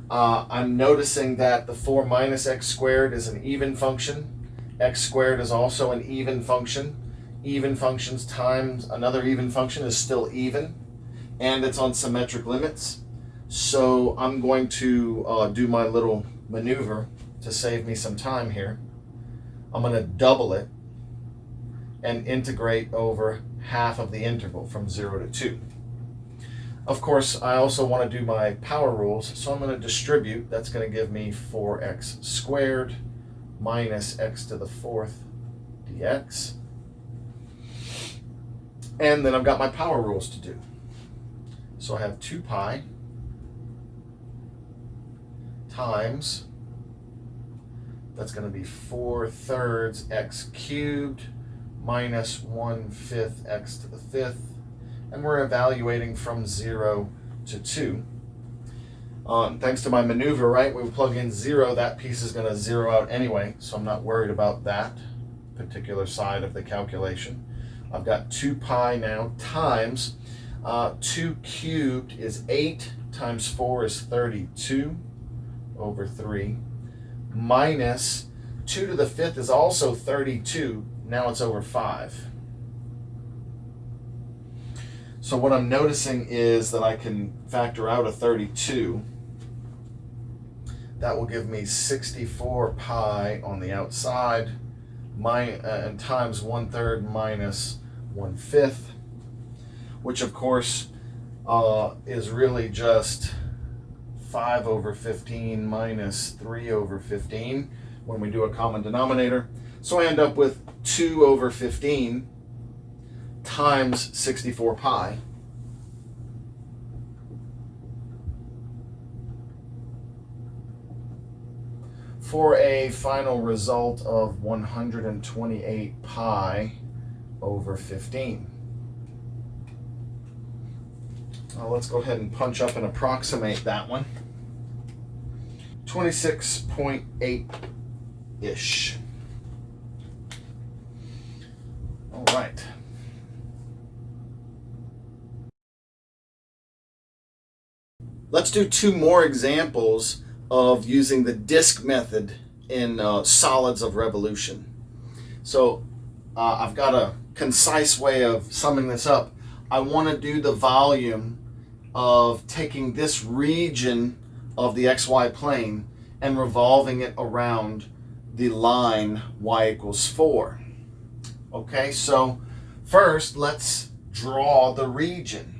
I'm noticing that the 4 minus x squared is an even function. X squared is also an even function. Even functions times another even function is still even, and it's on symmetric limits. So I'm going to do my little maneuver to save me some time here. I'm going to double it and integrate over half of the interval from 0 to 2. Of course, I also want to do my power rules, so I'm going to distribute. That's going to give me 4x squared minus x to the 4th dx. And then I've got my power rules to do. So I have 2 pi times, that's going to be 4/3 x cubed minus 1/5 x to the 5th. And we're evaluating from 0 to 2. Thanks to my maneuver, right, we plug in 0, that piece is going to zero out anyway, so I'm not worried about that particular side of the calculation. I've got 2 pi now times 2 cubed is 8 times 4 is 32 over 3 minus 2 to the 5th is also 32. Now it's over 5. So what I'm noticing is that I can factor out a 32. That will give me 64 pi on the outside and times 1/3 minus 1/5, which of course is really just 5 over 15 minus 3 over 15 when we do a common denominator. So I end up with 2 over 15 times 64 pi. For a final result of 128 pi over 15. Now let's go ahead and punch up and approximate that one. 26.8-ish. All right. Let's do 2 more examples of using the disk method in solids of revolution. So I've got a concise way of summing this up. I want to do the volume of taking this region of the xy plane and revolving it around the line y equals 4. Okay, so first let's draw the region,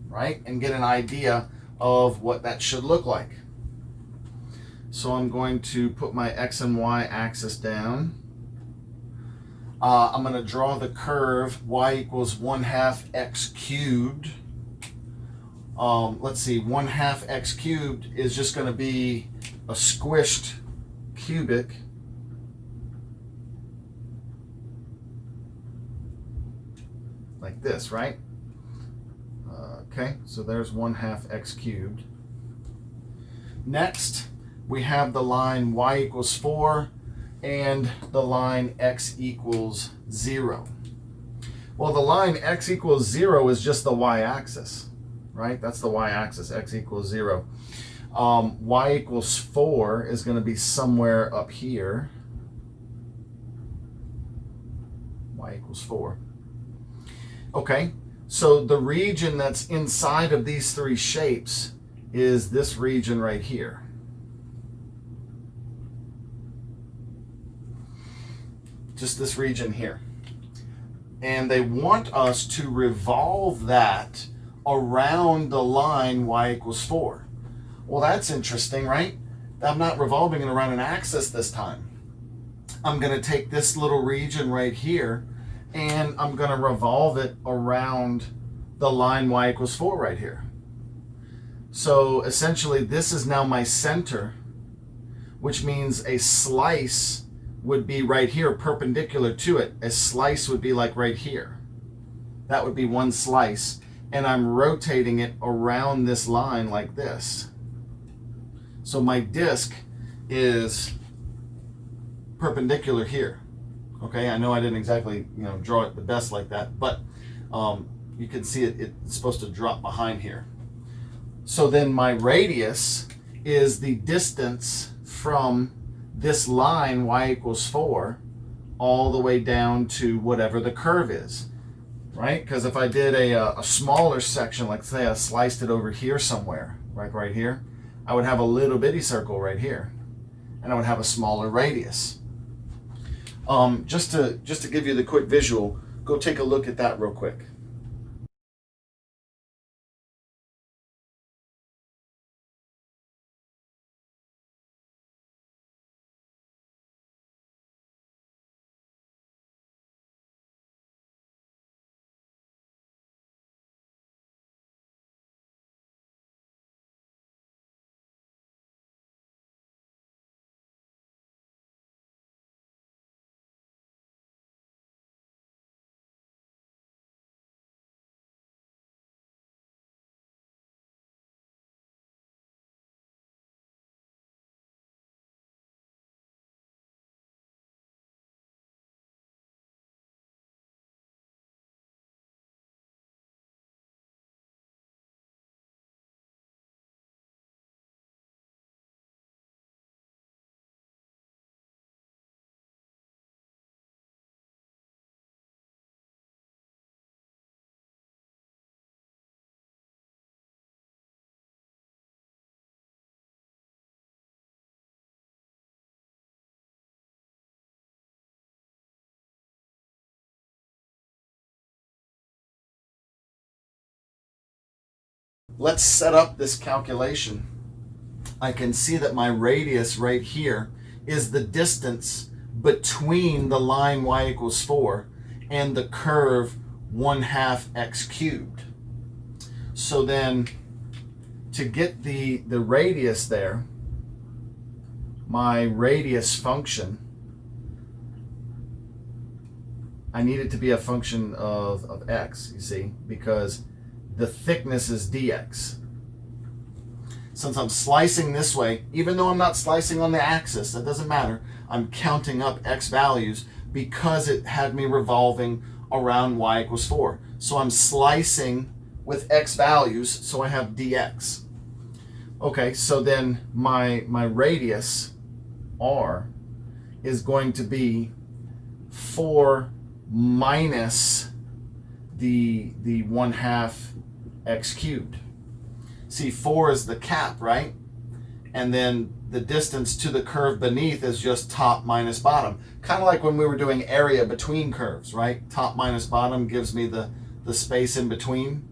right, and get an idea of what that should look like. So I'm going to put my x and y axis down. I'm going to draw the curve y equals 1/2 x cubed. Let's see, 1/2 x cubed is just going to be a squished cubic. Like this, right? Okay, so there's 1/2 x cubed. Next, we have the line y equals 4 and the line x equals 0. Well, the line x equals 0 is just the y-axis, right? That's the y-axis, x equals 0. Y equals 4 is going to be somewhere up here. Y equals 4. Okay, so the region that's inside of these three shapes is this region right here. Just this region here. And they want us to revolve that around the line y equals 4. Well, that's interesting, right? I'm not revolving it around an axis this time. I'm going to take this little region right here and I'm going to revolve it around the line y equals 4 right here. So essentially this is now my center, which means a slice would be right here perpendicular to it. A slice would be like right here. That would be one slice, and I'm rotating it around this line like this. So my disc is perpendicular here. Okay, I know I didn't exactly draw it the best like that, but you can see it's supposed to drop behind here. So then my radius is the distance from this line y equals 4 all the way down to whatever the curve is, right? Because if I did a smaller section, like say I sliced it over here somewhere, right here, I would have a little bitty circle right here, and I would have a smaller radius. Just to give you the quick visual, go take a look at that real quick. Let's set up this calculation. I can see that my radius right here is the distance between the line y equals 4 and the curve 1/2 x cubed. So then to get the radius there, my radius function, I need it to be a function of x, you see, because the thickness is dx. Since I'm slicing this way, even though I'm not slicing on the axis, that doesn't matter, I'm counting up x values because it had me revolving around y equals 4. So I'm slicing with x values, so I have dx. Okay, so then my radius, r, is going to be 4 minus the 1/2 x cubed. See, 4 is the cap, right? And then the distance to the curve beneath is just top minus bottom. Kind of like when we were doing area between curves, right? Top minus bottom gives me the space in between.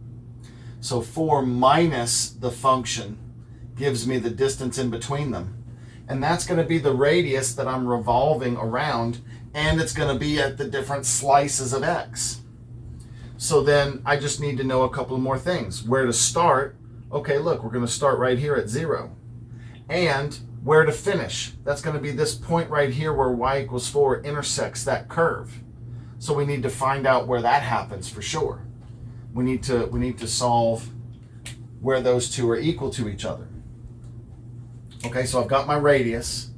So 4 minus the function gives me the distance in between them. And that's going to be the radius that I'm revolving around, and it's going to be at the different slices of x. So then I just need to know a couple more things. Where to start? Okay, look, we're going to start right here at 0. And where to finish? That's going to be this point right here where y equals 4 intersects that curve. So we need to find out where that happens for sure. We need to solve where those two are equal to each other. Okay, so I've got my radius.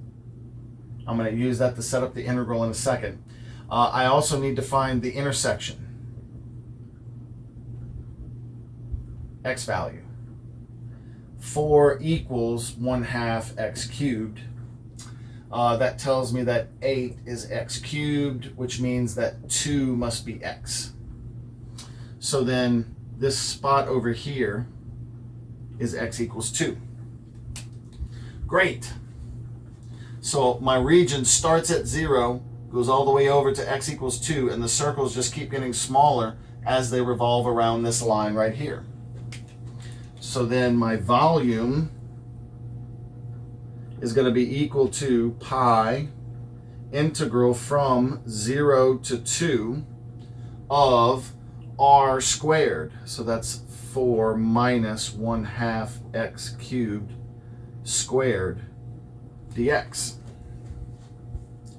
I'm going to use that to set up the integral in a second. I also need to find the intersection. X value. 4 equals 1/2 x cubed. That tells me that 8 is x cubed, which means that 2 must be x. So then this spot over here is x equals 2. Great. So my region starts at 0, goes all the way over to x equals 2, and the circles just keep getting smaller as they revolve around this line right here. So then my volume is going to be equal to pi integral from 0 to 2 of r squared. So that's 4 minus 1/2 x cubed squared dx.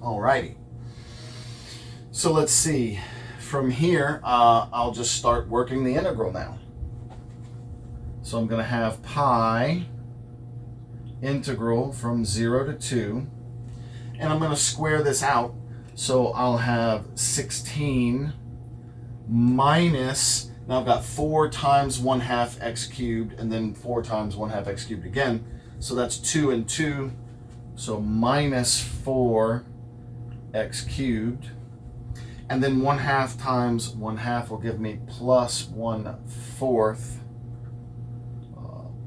Alrighty. So let's see. From here, I'll just start working the integral now. So I'm going to have pi integral from 0 to 2. And I'm going to square this out. So I'll have 16 minus, now I've got 4 times 1/2 x cubed, and then 4 times 1/2 x cubed again. So that's 2 and 2. So minus 4 x cubed. And then 1/2 times 1/2 will give me plus 1/4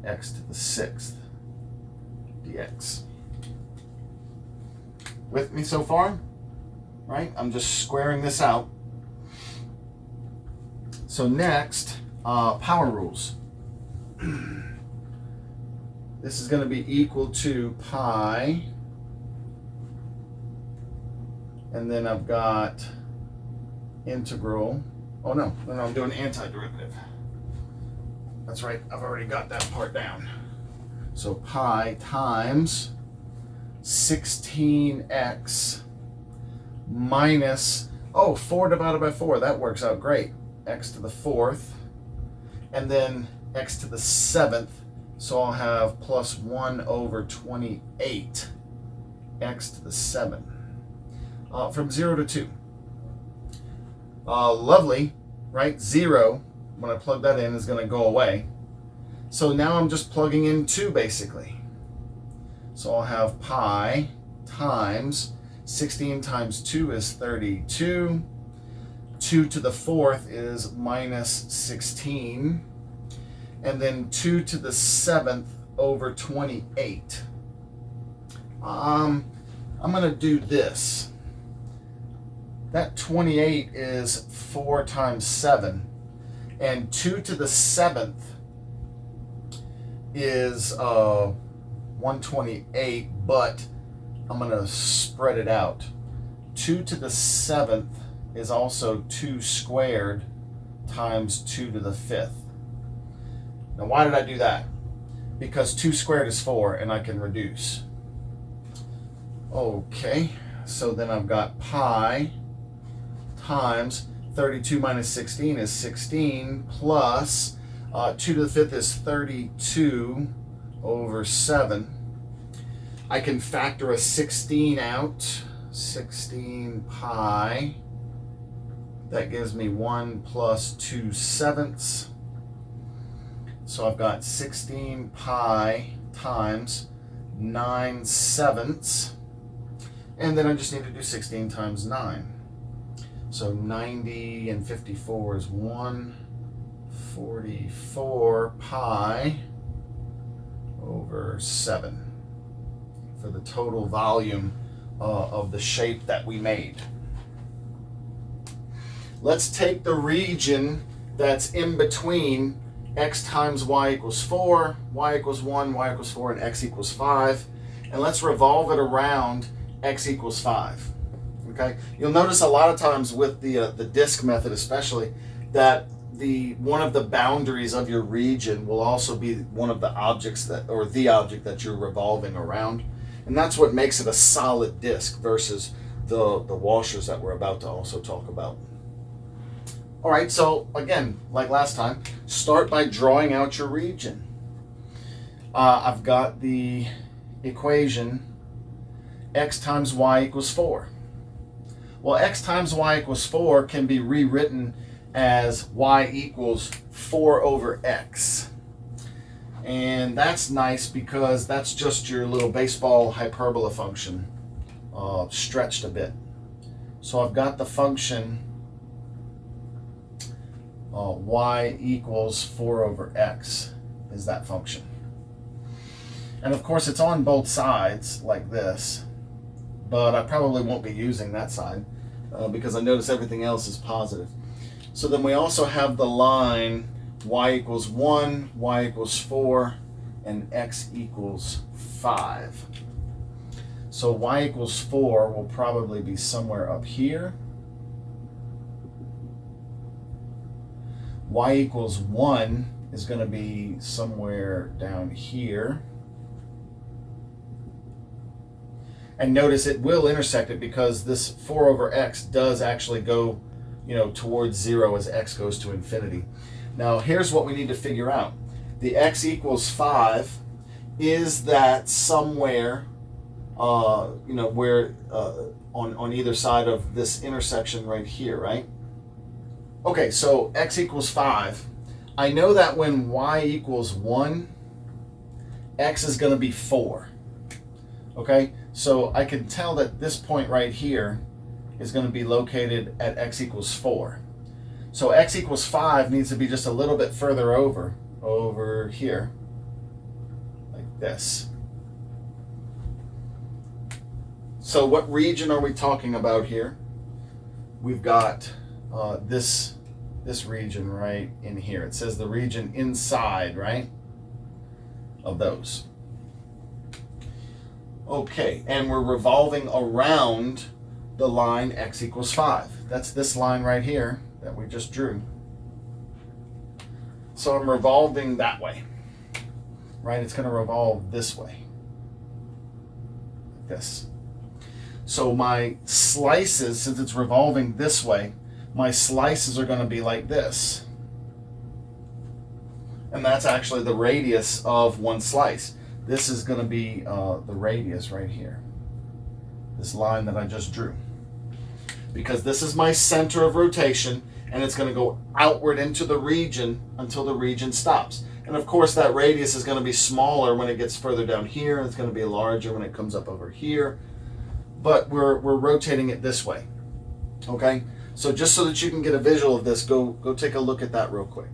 x to the 6th dx. With me so far? Right? I'm just squaring this out. So next, power rules. This is going to be equal to pi, and then I've got integral. Oh no, I'm doing antiderivative. That's right, I've already got that part down. So pi times 16x minus, 4 divided by 4, that works out great. X to the 4th, and then x to the 7th, so I'll have plus 1 over 28 x to the 7 from 0 to 2. Lovely, right? 0, when I plug that in, is going to go away. So now I'm just plugging in 2 basically. So I'll have pi times 16 times 2 is 32. 2 to the 4th is minus 16. And then 2 to the 7th over 28. I'm going to do this. That 28 is 4 times 7. And 2 to the 7th is 128, but I'm going to spread it out. 2 to the 7th is also 2 squared times 2 to the 5th. Now, why did I do that? Because 2 squared is 4, and I can reduce. Okay, so then I've got pi times 32 minus 16 is 16, plus 2 to the 5th is 32 over 7. I can factor a 16 out. 16 pi. That gives me 1 plus 2 sevenths. So I've got 16 pi times 9 sevenths. And then I just need to do 16 times 9. So 90 and 54 is 144 pi over 7 for the total volume of the shape that we made. Let's take the region that's in between x times y equals 4, y equals 1, y equals 4, and x equals 5, and let's revolve it around x equals 5. Okay? You'll notice a lot of times with the disk method especially that one of the boundaries of your region will also be one of the objects the object that you're revolving around, and that's what makes it a solid disk versus the washers that we're about to also talk about. All right, so again, like last time, start by drawing out your region. I've got the equation x times y equals 4. Well, x times y equals 4 can be rewritten as y equals 4 over x. And that's nice because that's just your little baseball hyperbola function stretched a bit. So I've got the function y equals 4 over x is that function. And of course it's on both sides like this, but I probably won't be using that side because I notice everything else is positive. So then we also have the line y equals 1, y equals 4, and x equals 5. So y equals 4 will probably be somewhere up here. Y equals 1 is going to be somewhere down here. And notice it will intersect it because this 4 over x does actually go, towards 0 as x goes to infinity. Now here's what we need to figure out. The x equals 5, is that somewhere, where on either side of this intersection right here, right? Okay, so x equals 5. I know that when y equals 1, x is going to be 4. Okay, so I can tell that this point right here is going to be located at x equals 4. So x equals 5 needs to be just a little bit further over here, like this. So what region are we talking about here? We've got this region right in here. It says the region inside, right, of those. Okay, and we're revolving around the line x equals 5. That's this line right here that we just drew. So I'm revolving that way, right? It's going to revolve this way, like this. So my slices, since it's revolving this way, my slices are going to be like this. And that's actually the radius of one slice. This is going to be the radius right here, this line that I just drew. Because this is my center of rotation, and it's going to go outward into the region until the region stops. And of course that radius is going to be smaller when it gets further down here, and it's going to be larger when it comes up over here. But we're rotating it this way. Okay? So just so that you can get a visual of this, go take a look at that real quick.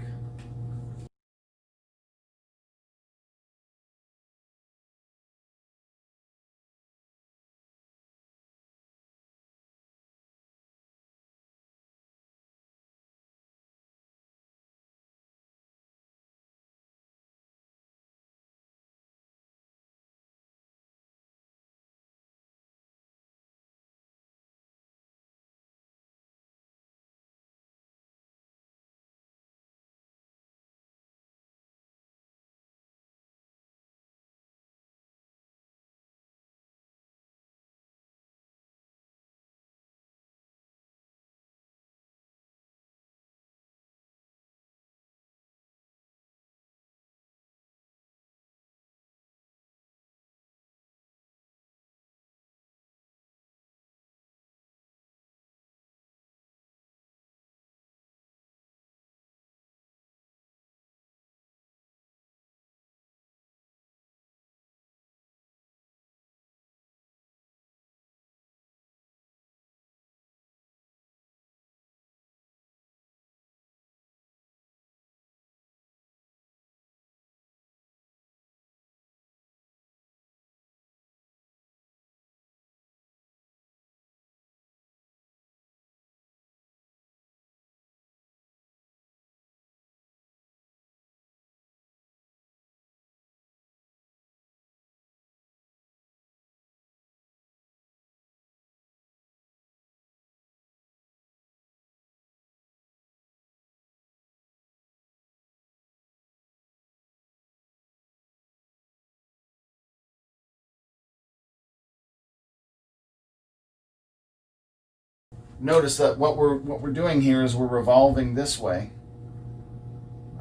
Notice that what we're doing here is we're revolving this way.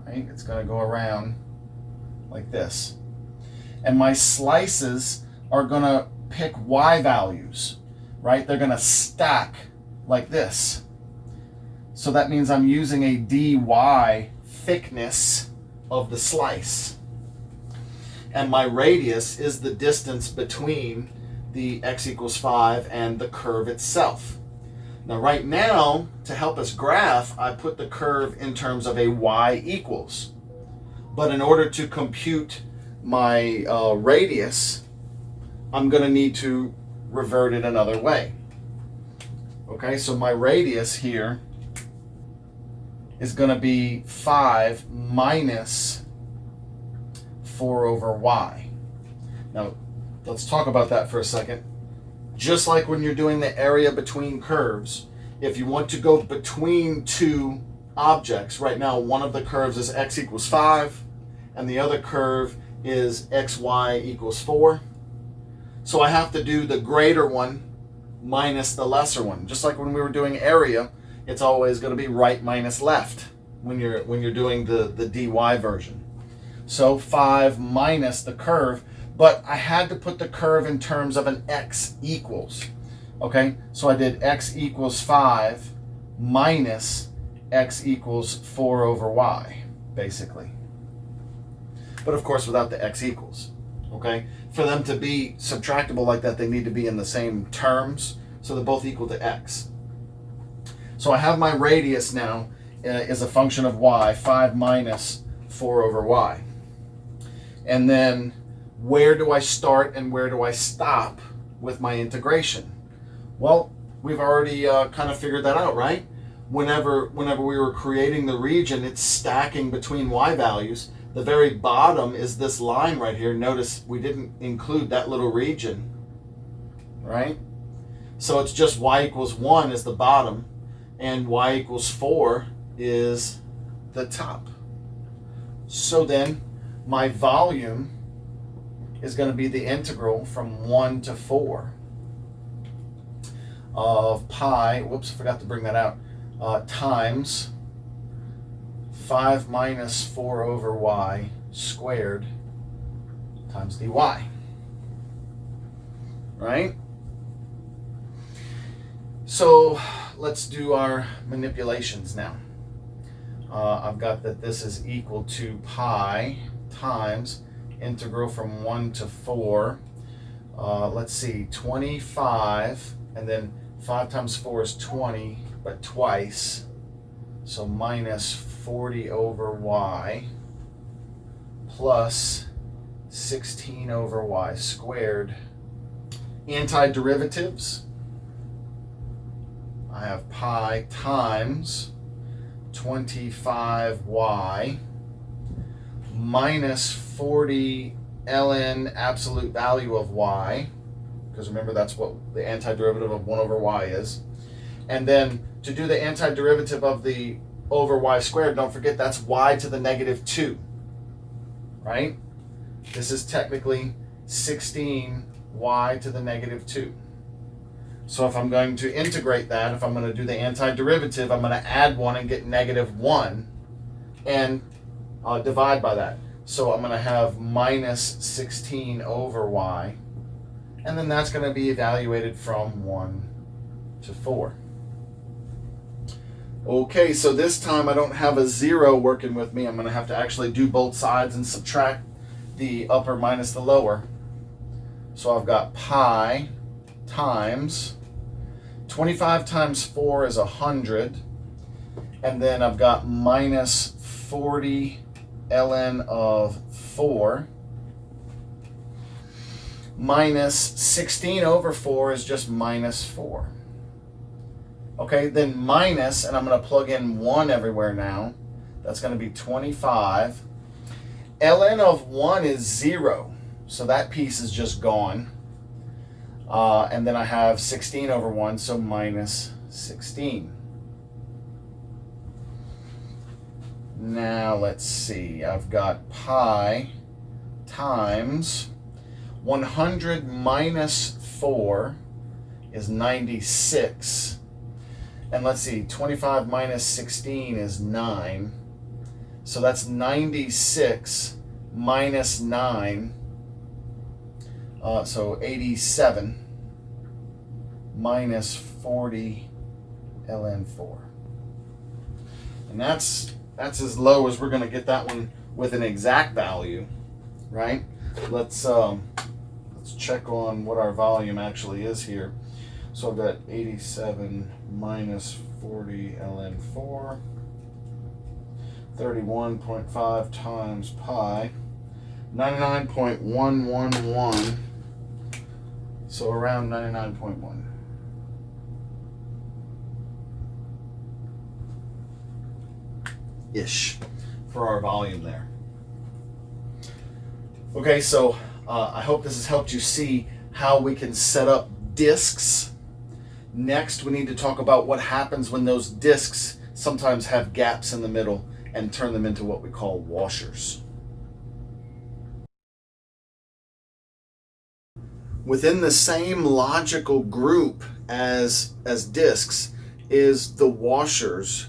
Right? It's going to go around like this. And my slices are going to pick y values, right? They're going to stack like this. So that means I'm using a dy thickness of the slice. And my radius is the distance between the x equals 5 and the curve itself. Now right now, to help us graph, I put the curve in terms of a y equals. But in order to compute my radius, I'm going to need to revert it another way. Okay, so my radius here is going to be 5 minus 4 over y. Now, let's talk about that for a second. Just like when you're doing the area between curves, if you want to go between two objects, right now one of the curves is x equals 5, and the other curve is xy equals 4. So I have to do the greater one minus the lesser one. Just like when we were doing area, it's always going to be right minus left when you're doing the dy version. So 5 minus the curve, but I had to put the curve in terms of an x equals. Okay, so I did x equals 5 minus x equals 4 over y, basically. But of course without the x equals. Okay, for them to be subtractable like that, they need to be in the same terms, so they're both equal to x. So I have my radius now is a function of y, 5 minus 4 over y. And then where do I start and where do I stop with my integration? Well, we've already kind of figured that out, right? Whenever we were creating the region, it's stacking between y values. The very bottom is this line right here. Notice we didn't include that little region, right? So it's just y equals 1 is the bottom, and y equals 4 is the top. So then my volume is going to be the integral from 1 to 4 of pi, whoops, I forgot to bring that out, times 5 minus 4 over y squared times dy. Right? So let's do our manipulations now. I've got that this is equal to pi times integral from 1 to 4. Let's see, 25, and then 5 times 4 is 20, but twice. So minus 40 over y plus 16 over y squared. Antiderivatives, I have pi times 25y minus 40 ln absolute value of y, because remember that's what the antiderivative of 1 over y is. And then to do the antiderivative of the over y squared, don't forget that's y to the negative 2, right? This is technically 16y to the negative 2. So if I'm going to integrate that, if I'm going to do the antiderivative, I'm going to add 1 and get negative 1 and divide by that. So I'm going to have minus 16 over y, and then that's going to be evaluated from 1 to 4. Okay, so this time I don't have a 0 working with me. I'm going to have to actually do both sides and subtract the upper minus the lower. So I've got pi times 25 times 4 is 100, and then I've got minus 40 ln of 4 minus 16 over 4 is just minus 4. Okay, then minus, and I'm going to plug in 1 everywhere now. That's going to be 25. ln of 1 is 0, so that piece is just gone. And then I have 16 over 1, so minus 16. Now let's see, I've got pi times 100 minus 4 is 96. And let's see, 25 minus 16 is 9. So that's 96 minus 9 So 87 minus 40 ln 4. And that's as low as we're going to get that one with an exact value, right? Let's check on what our volume actually is here. So I've got 87 minus 40 ln 4, 31.5 times pi, 99.111, so around 99.1. Ish for our volume there. Okay, so I hope this has helped you see how we can set up disks. Next, we need to talk about what happens when those disks sometimes have gaps in the middle and turn them into what we call washers. Within the same logical group as disks is the washers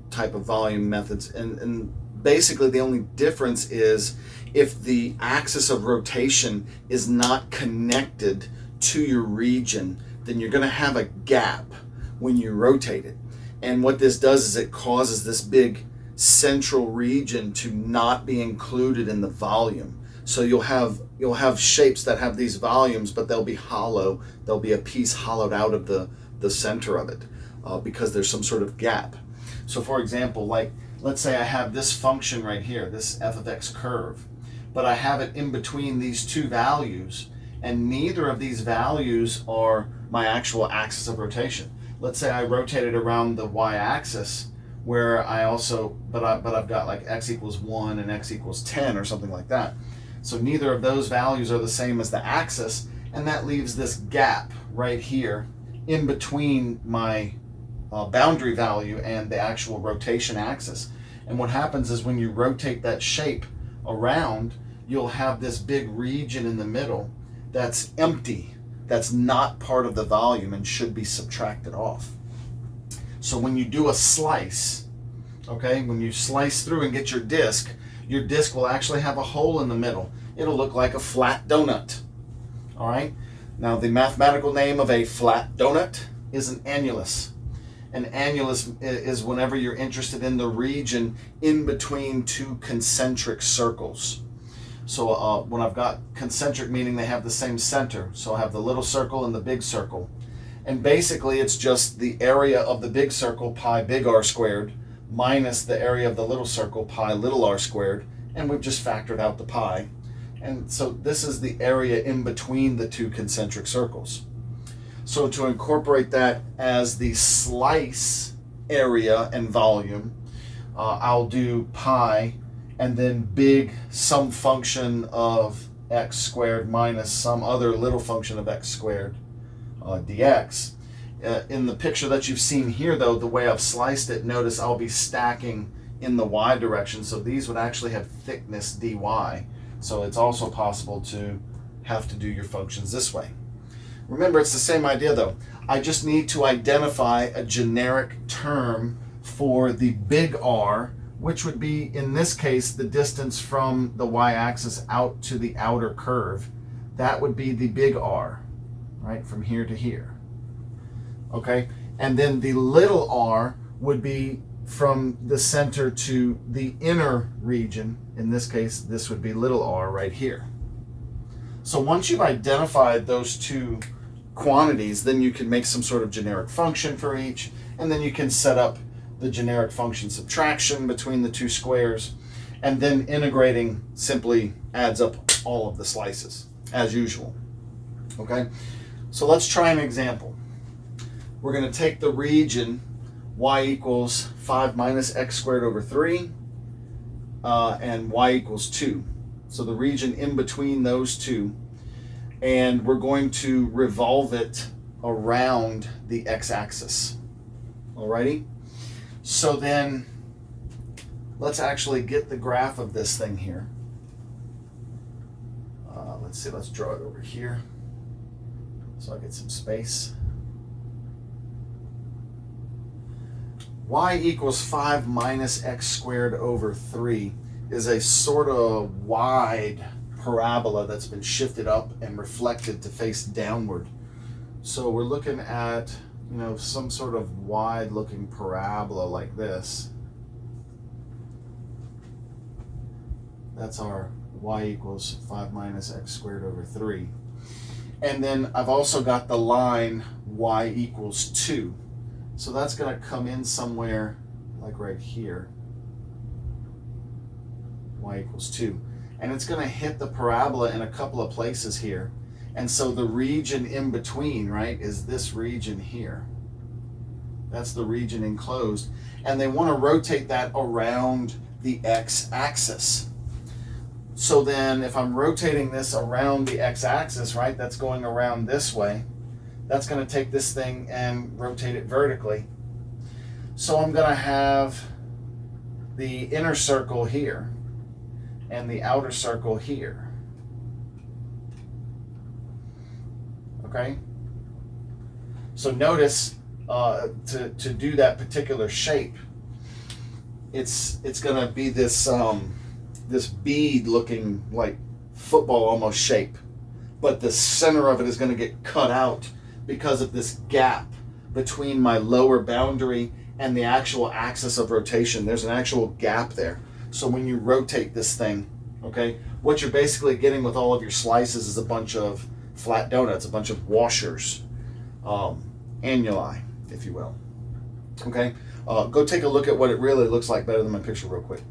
type of volume methods, and basically the only difference is if the axis of rotation is not connected to your region, then you're going to have a gap when you rotate it. And what this does is it causes this big central region to not be included in the volume. So you'll have shapes that have these volumes, but they'll be hollow. There'll be a piece hollowed out of the center of it because there's some sort of gap. So for example, like let's say I have this function right here, this f of x curve, but I have it in between these two values, and neither of these values are my actual axis of rotation. Let's say I rotate it around the y-axis, where I also, but I've got like x equals 1 and x equals 10 or something like that. So neither of those values are the same as the axis, and that leaves this gap right here in between my boundary value and the actual rotation axis. And what happens is when you rotate that shape around, you'll have this big region in the middle that's empty, that's not part of the volume and should be subtracted off. So when you do a slice, okay, when you slice through and get your disc will actually have a hole in the middle. It'll look like a flat donut. All right. Now the mathematical name of a flat donut is an annulus. An annulus is whenever you're interested in the region in between two concentric circles. So when I've got concentric, meaning they have the same center, so I have the little circle and the big circle. And basically it's just the area of the big circle, pi big R squared, minus the area of the little circle, pi little r squared, and we've just factored out the pi. And so this is the area in between the two concentric circles. So to incorporate that as the slice area and volume, I'll do pi and then big some function of x squared minus some other little function of x squared dx. In the picture that you've seen here, though, the way I've sliced it, notice I'll be stacking in the y direction, so these would actually have thickness dy. So it's also possible to have to do your functions this way. Remember, it's the same idea, though. I just need to identify a generic term for the big R, which would be, in this case, the distance from the y-axis out to the outer curve. That would be the big R, right, from here to here. Okay, and then the little r would be from the center to the inner region. In this case, this would be little r right here. So once you've identified those two quantities, then you can make some sort of generic function for each, and then you can set up the generic function subtraction between the two squares, and then integrating simply adds up all of the slices, as usual. Okay, so let's try an example. We're going to take the region y equals 5 minus x squared over 3 and y equals 2. So the region in between those two, and we're going to revolve it around the x-axis. Alrighty? So then let's actually get the graph of this thing here. Let's see, let's draw it over here so I get some space. Y equals 5 minus x squared over 3 is a sort of wide parabola that's been shifted up and reflected to face downward. So we're looking at, some sort of wide-looking parabola like this. That's our y equals 5 minus x squared over 3. And then I've also got the line y equals 2. So that's going to come in somewhere like right here. Y equals 2. And it's going to hit the parabola in a couple of places here. And so the region in between, right, is this region here. That's the region enclosed. And they want to rotate that around the x-axis. So then if I'm rotating this around the x-axis, right, that's going around this way, that's going to take this thing and rotate it vertically. So I'm going to have the inner circle here and the outer circle here. Okay? So notice to do that particular shape, it's going to be this this bead looking like football almost shape, but the center of it is going to get cut out because of this gap between my lower boundary and the actual axis of rotation. There's an actual gap there. So when you rotate this thing, okay, what you're basically getting with all of your slices is a bunch of flat donuts, a bunch of washers, annuli, if you will. Okay, go take a look at what it really looks like better than my picture real quick.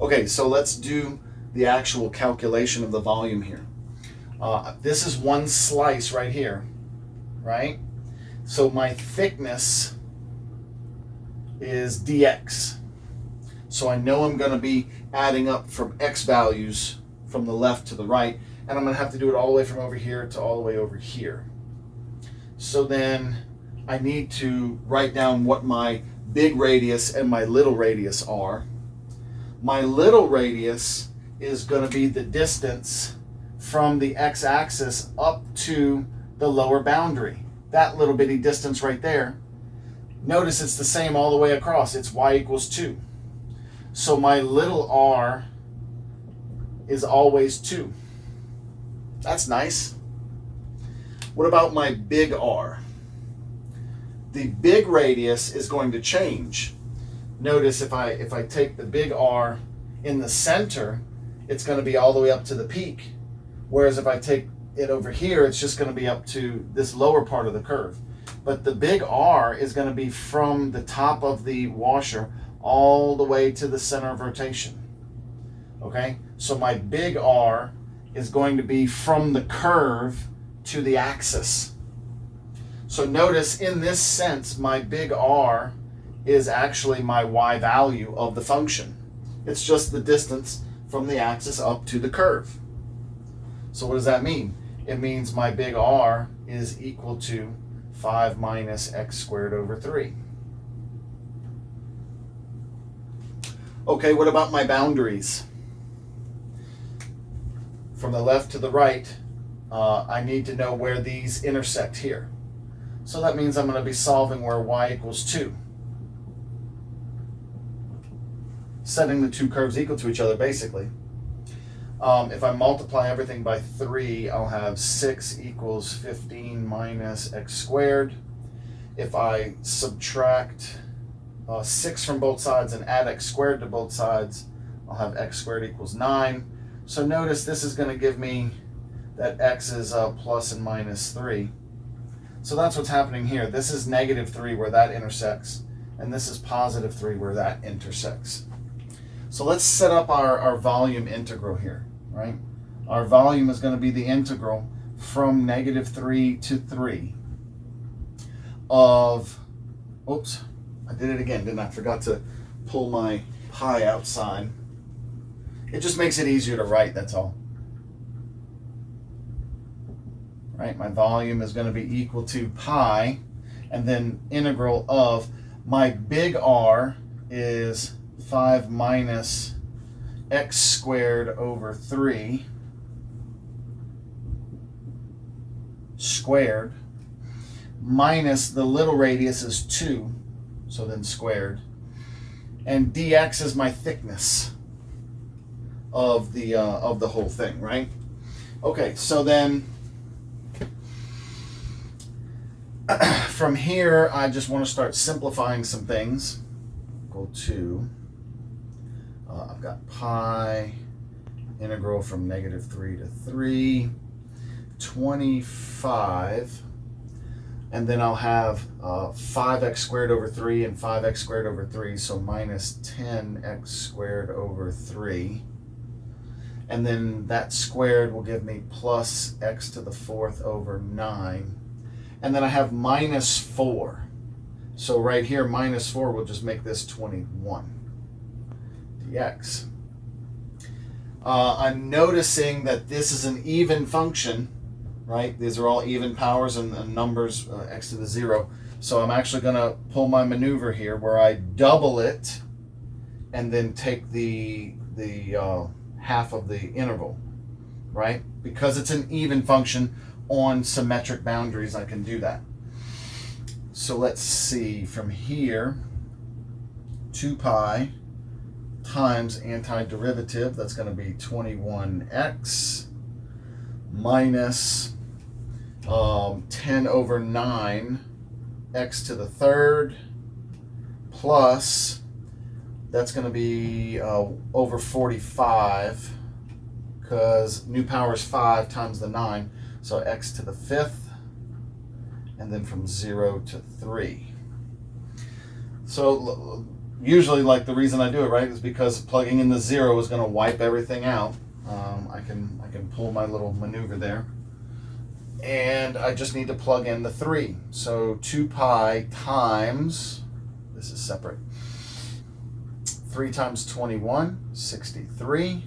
Okay, so let's do the actual calculation of the volume here. This is one slice right here, right? So my thickness is dx. So I know I'm going to be adding up from x values from the left to the right, and I'm going to have to do it all the way from over here to all the way over here. So then I need to write down what my big radius and my little radius are. My little radius is going to be the distance from the x-axis up to the lower boundary. That little bitty distance right there. Notice it's the same all the way across. It's y equals 2. So my little r is always 2. That's nice. What about my big R? The big radius is going to change. Notice if I take the big R in the center, it's going to be all the way up to the peak. Whereas if I take it over here, it's just going to be up to this lower part of the curve. But the big R is going to be from the top of the washer all the way to the center of rotation. Okay? So my big R is going to be from the curve to the axis. So notice in this sense, my big R is actually my y value of the function. It's just the distance from the axis up to the curve. So what does that mean? It means my big R is equal to 5 minus x squared over 3. Okay, what about my boundaries? from the left to the right, I need to know where these intersect here. So that means I'm going to be solving where y equals 2. Setting the two curves equal to each other, basically. If I multiply everything by 3, I'll have 6 equals 15 minus x squared. If I subtract 6 from both sides and add x squared to both sides, I'll have x squared equals 9. So notice this is going to give me that x is plus and minus 3. So that's what's happening here. This is negative 3 where that intersects, and this is positive 3 where that intersects. So let's set up our volume integral here, right? Our volume is going to be the integral from negative 3 to 3 of, oops, I did it again, didn't I? Forgot to pull my pi outside. It just makes it easier to write, that's all. Right, my volume is going to be equal to pi, and then integral of, my big R is 5 minus x squared over 3 squared minus the little radius is 2, so then squared, and dx is my thickness of the whole thing, right? Okay, so then from here I just want to start simplifying some things. Equal to I've got pi integral from negative 3 to 3, 25, and then I'll have 5x squared over 3 and 5x squared over 3, so minus 10x squared over 3. And then that squared will give me plus x to the 4th over 9. And then I have minus 4. So right here, minus 4 will just make this 21 dx. I'm noticing that this is an even function, right? These are all even powers and numbers, x to the 0. So I'm actually going to pull my maneuver here where I double it and then take the half of the interval, right? Because it's an even function on symmetric boundaries, I can do that. So let's see, from here, 2 pi times antiderivative, that's going to be 21x, minus 10 over 9 x to the 3rd, plus, that's going to be over 45, because new power is 5 times the 9, so x to the 5th, and then from 0 to 3. So usually, like, the reason I do it, right, is because plugging in the 0 is going to wipe everything out. I can pull my little maneuver there. And I just need to plug in the 3. So 2 pi times, this is separate, 3 times 21, 63,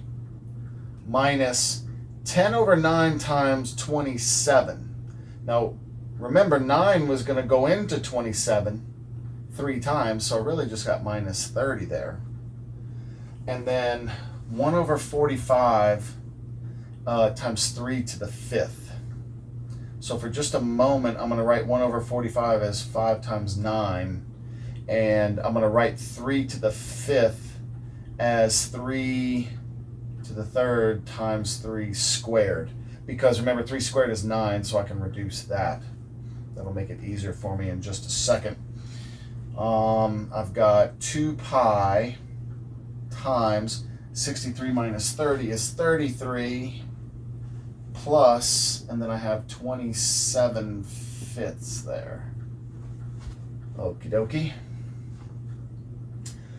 minus 10 over 9 times 27. Now, remember, 9 was going to go into 27 3 times, so I really just got minus 30 there. And then 1 over 45 times 3 to the 5th. So for just a moment, I'm going to write 1 over 45 as 5 times 9. And I'm going to write 3 to the 5th as 3 to the 3rd times 3 squared. Because remember, 3 squared is 9, so I can reduce that. That'll make it easier for me in just a second. I've got 2 pi times 63 minus 30 is 33, plus, and then I have 27 fifths there. Okie dokie.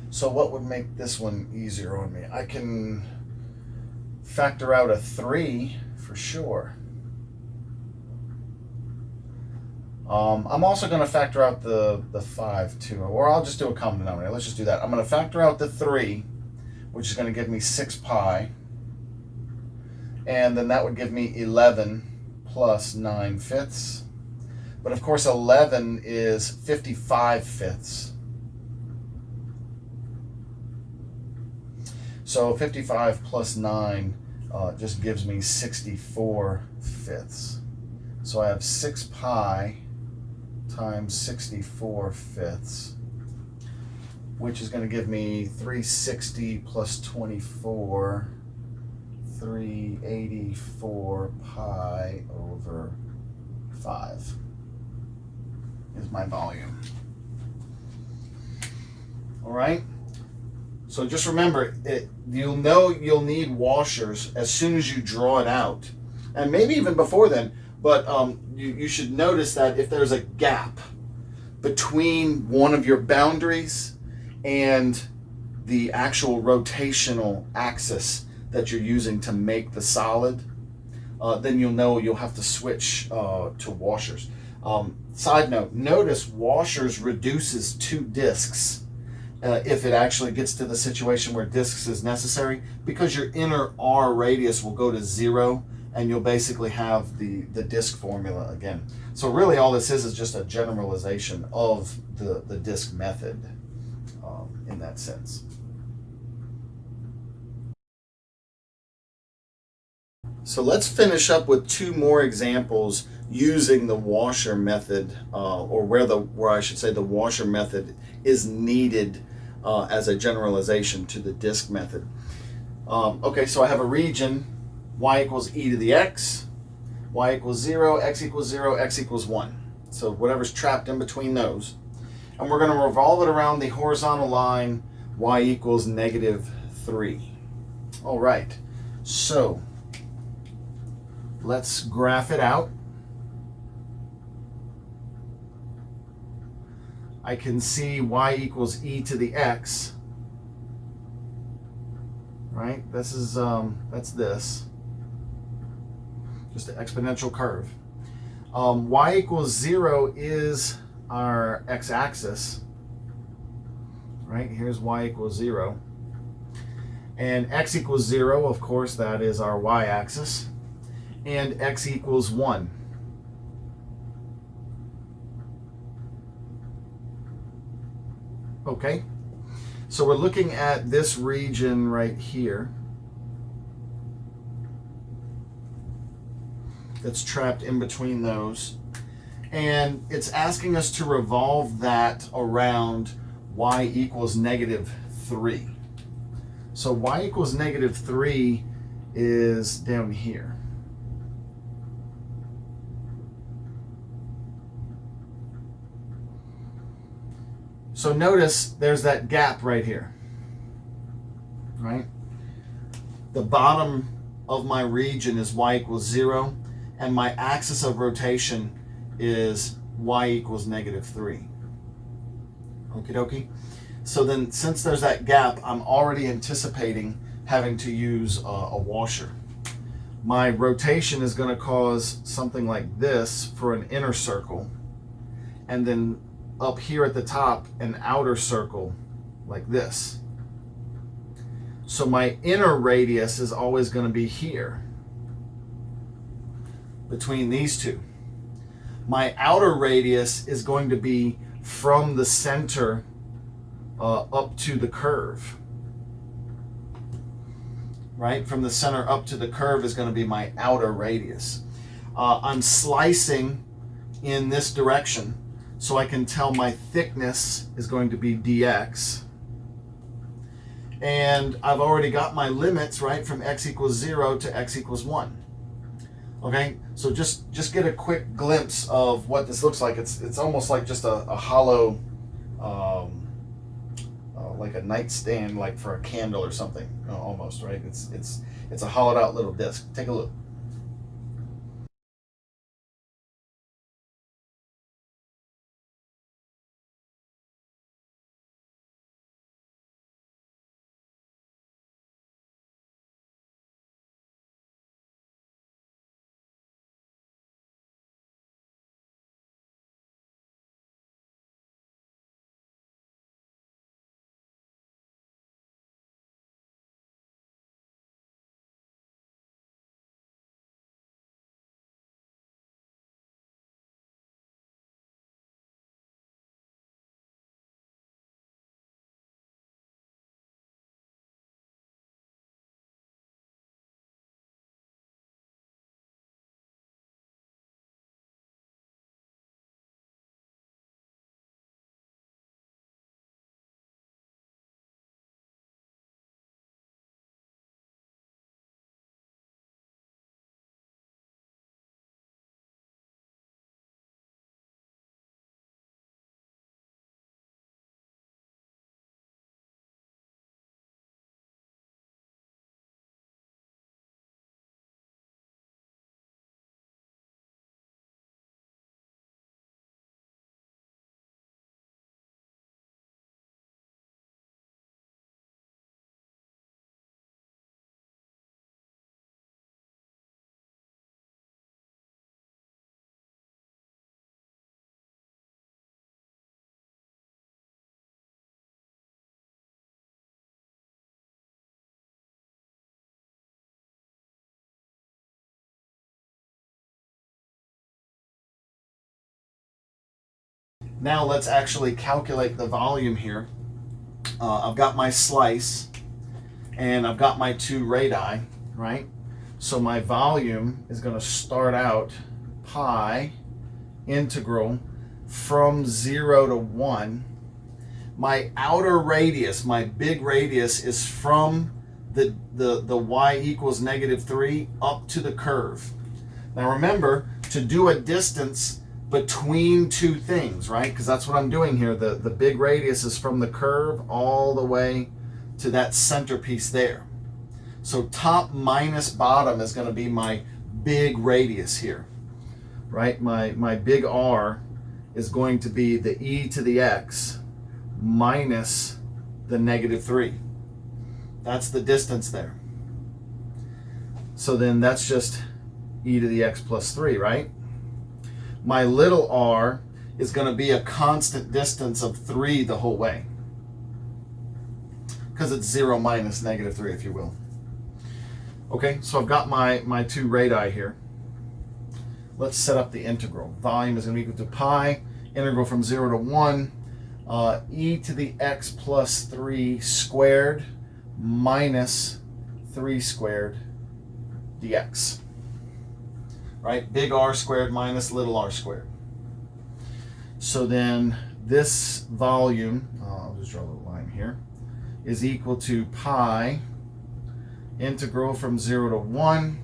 So what would make this one easier on me? I can factor out a 3 for sure. I'm also going to factor out the 5 too, or I'll just do a common denominator. Let's just do that. I'm going to factor out the 3, which is going to give me 6 pi, and then that would give me 11 plus 9 fifths. But of course 11 is 55 fifths. So 55 plus 9 just gives me 64/5. So I have 6 pi times 64/5, which is going to give me 360 plus 24, 384 pi over 5 is my volume. All right? So just remember, you'll know you'll need washers as soon as you draw it out, and maybe even before then, but you should notice that if there's a gap between one of your boundaries and the actual rotational axis that you're using to make the solid, then you'll know you'll have to switch to washers. Side note, notice washers reduces 2 discs if it actually gets to the situation where discs is necessary, because your inner R radius will go to 0 and you'll basically have the disc formula again. So really all this is just a generalization of the disc method in that sense. So let's finish up with 2 more examples using the washer method, or where I should say the washer method is needed as a generalization to the disk method. Okay, so I have a region, y equals e to the x, y equals 0, x equals 0, x equals 1. So whatever's trapped in between those. And we're going to revolve it around the horizontal line, y equals -3. All right, so let's graph it out. I can see y equals e to the x, right? This is that's this, just an exponential curve. Y equals 0 is our x-axis, right? Here's y equals 0. And x equals 0, of course, that is our y-axis. And x equals 1. Okay, so we're looking at this region right here that's trapped in between those, and it's asking us to revolve that around y equals -3. So y equals -3 is down here. So notice there's that gap right here, right? The bottom of my region is y equals 0, and my axis of rotation is y equals -3. Okie dokie. So then, since there's that gap, I'm already anticipating having to use a washer. My rotation is going to cause something like this for an inner circle, and then up here at the top, an outer circle like this. So my inner radius is always going to be here between these two. My outer radius is going to be from the center up to the curve, right? From the center up to the curve is going to be my outer radius. I'm slicing in this direction, so I can tell my thickness is going to be dx. And I've already got my limits, right, from x equals 0 to x equals 1. Okay, so just get a quick glimpse of what this looks like. It's almost like just a hollow, like a nightstand, like for a candle or something, almost, right? It's a hollowed out little disc. Take a look. Now let's actually calculate the volume here. I've got my slice and I've got my 2 radii, right? So my volume is going to start out pi integral from 0 to 1. My outer radius, my big radius, is from the y equals -3 up to the curve. Now remember, to do a distance between 2 things, right? Because that's what I'm doing here. The big radius is from the curve all the way to that centerpiece there. So top minus bottom is going to be my big radius here, right? My big R is going to be the e to the x minus the -3. That's the distance there. So then that's just e to the x plus 3, right? My little r is going to be a constant distance of 3 the whole way, because it's 0 minus -3, if you will. Okay, so I've got my 2 radii here. Let's set up the integral. Volume is going to be equal to pi, integral from 0 to 1, e to the x plus 3 squared minus 3 squared dx. Right? Big R squared minus little r squared. So then this volume, I'll just draw a little line here, is equal to pi integral from 0 to 1.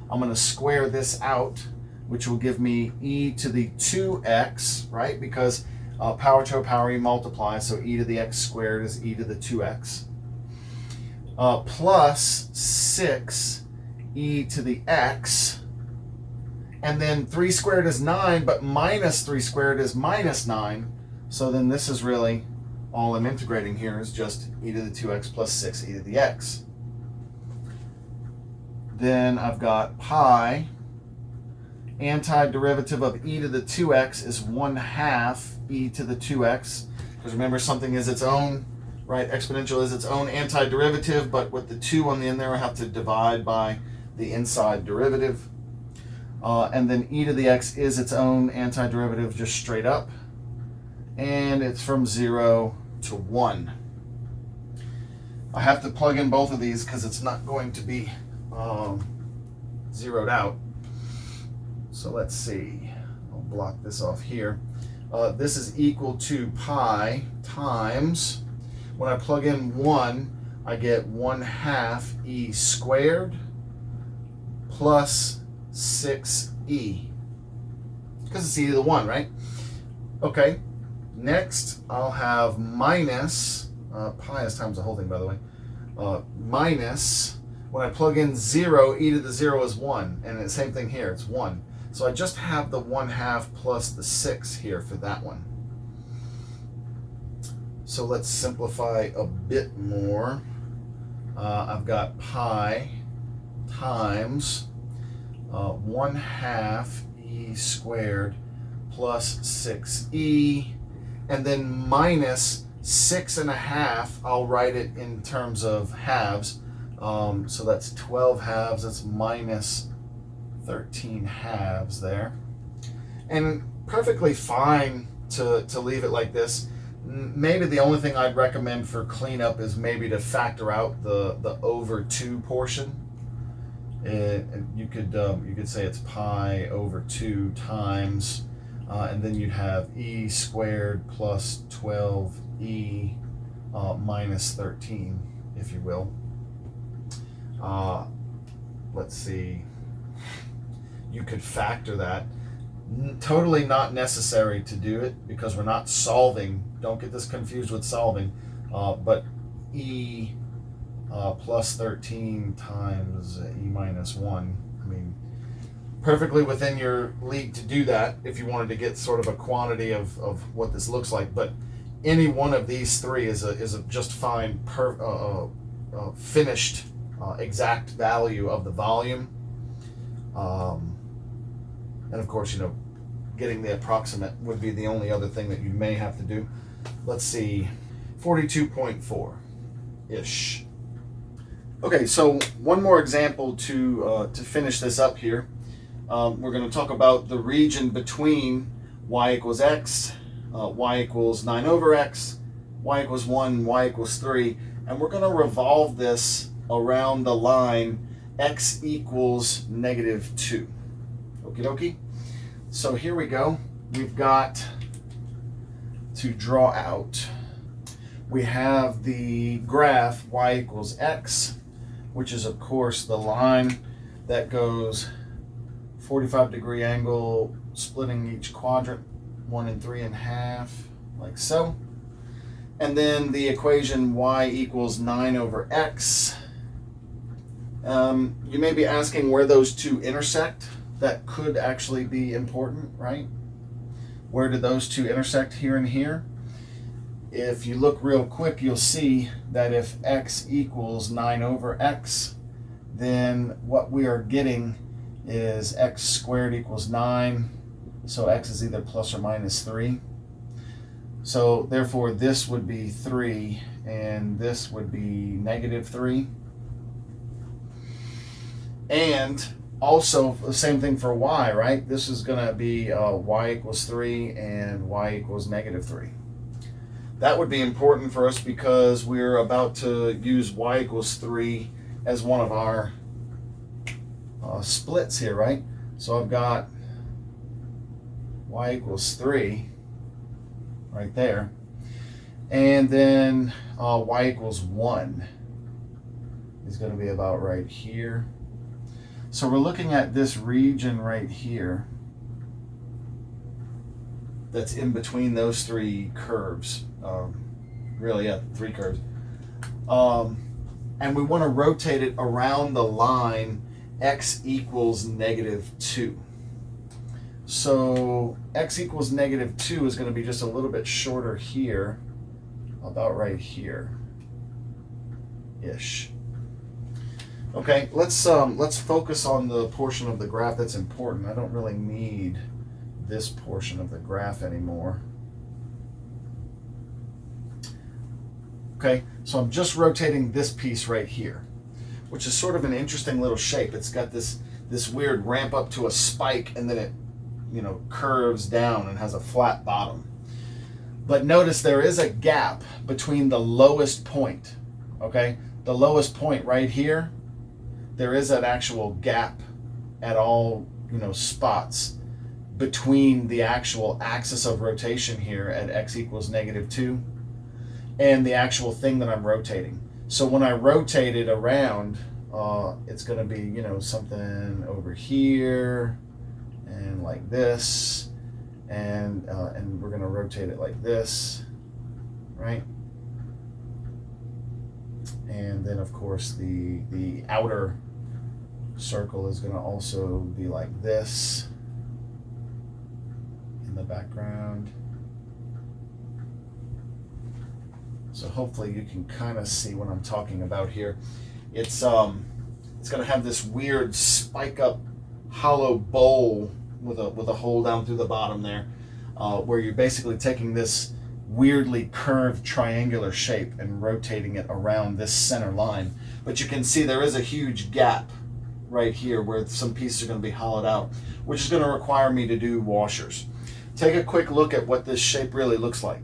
I'm going to square this out, which will give me e to the 2x, right? Because power to a power e multiplies, so e to the x squared is e to the 2x. Plus 6 e to the x. And then 3 squared is 9, but minus 3 squared is minus 9. So then this is really, all I'm integrating here is just e to the 2x plus 6 e to the x. Then I've got pi, antiderivative of e to the 2x is 1/2 e to the 2x. Because remember, something is its own, right? Exponential is its own antiderivative, but with the 2 on the end there, I have to divide by the inside derivative. And then e to the x is its own antiderivative just straight up. And it's from 0 to 1. I have to plug in both of these because it's not going to be zeroed out. So let's see. I'll block this off here. This is equal to pi times, when I plug in 1, I get 1/2 e squared plus 6e, because it's e to the 1, right? Okay, next I'll have minus, pi is times the whole thing, by the way, minus, when I plug in 0, e to the 0 is 1, and the same thing here, it's 1. So I just have the 1/2 plus the 6 here for that one. So let's simplify a bit more. I've got pi times 1/2 e squared plus 6e, and then minus 6.5. I'll write it in terms of halves. So that's 12 halves. That's minus 13 halves there. And perfectly fine to leave it like this. Maybe the only thing I'd recommend for cleanup is maybe to factor out the over 2 portion. And you could say it's pi over 2 times, and then you'd have e squared plus 12e minus 13, if you will. Let's see. You could factor that. Totally not necessary to do it because we're not solving. Don't get this confused with solving. But e plus 13 times e minus 1. I mean, perfectly within your league to do that if you wanted to get sort of a quantity of what this looks like. But any one of these three is a just fine finished exact value of the volume. And of course, getting the approximate would be the only other thing that you may have to do. Let's see, 42.4-ish. Okay, so one more example to finish this up here. We're going to talk about the region between y equals x y equals 9 over x, y equals 1, y equals 3, and we're going to revolve this around the line x equals negative 2. Okie dokie. So here we go. We've got to draw out. We have the graph y equals x, which is of course the line that goes 45-degree angle, splitting each quadrant 1 and 3 in half, like so. And then the equation y equals 9 over x. You may be asking where those two intersect. That could actually be important, right? Where did those two intersect, here and here? If you look real quick, you'll see that if x equals 9 over x, then what we are getting is x squared equals 9. So x is either plus or minus 3. So therefore this would be 3 and this would be negative 3. And also the same thing for y, right? This is going to be y equals 3 and y equals negative 3. That would be important for us because we're about to use y equals 3 as one of our splits here, right? So I've got y equals 3 right there. And then y equals 1 is going to be about right here. So we're looking at this region right here that's in between those three curves. Really, yeah, three curves. And we want to rotate it around the line x equals negative 2. So x equals negative 2 is going to be just a little bit shorter here, about right here-ish. Okay, let's focus on the portion of the graph that's important. I don't really need this portion of the graph anymore. Okay, so I'm just rotating this piece right here, which is sort of an interesting little shape. It's got this weird ramp up to a spike, and then it, curves down and has a flat bottom. But notice there is a gap between the lowest point, okay? The lowest point right here, there is an actual gap at all, spots between the actual axis of rotation here at x equals negative 2 and the actual thing that I'm rotating. So when I rotate it around, it's going to be, something over here and like this, and we're going to rotate it like this, right? And then of course the outer circle is going to also be like this in the background. So hopefully you can kind of see what I'm talking about here. It's going to have this weird spike up hollow bowl with a hole down through the bottom there, where you're basically taking this weirdly curved triangular shape and rotating it around this center line. But you can see there is a huge gap right here where some pieces are going to be hollowed out, which is going to require me to do washers. Take a quick look at what this shape really looks like.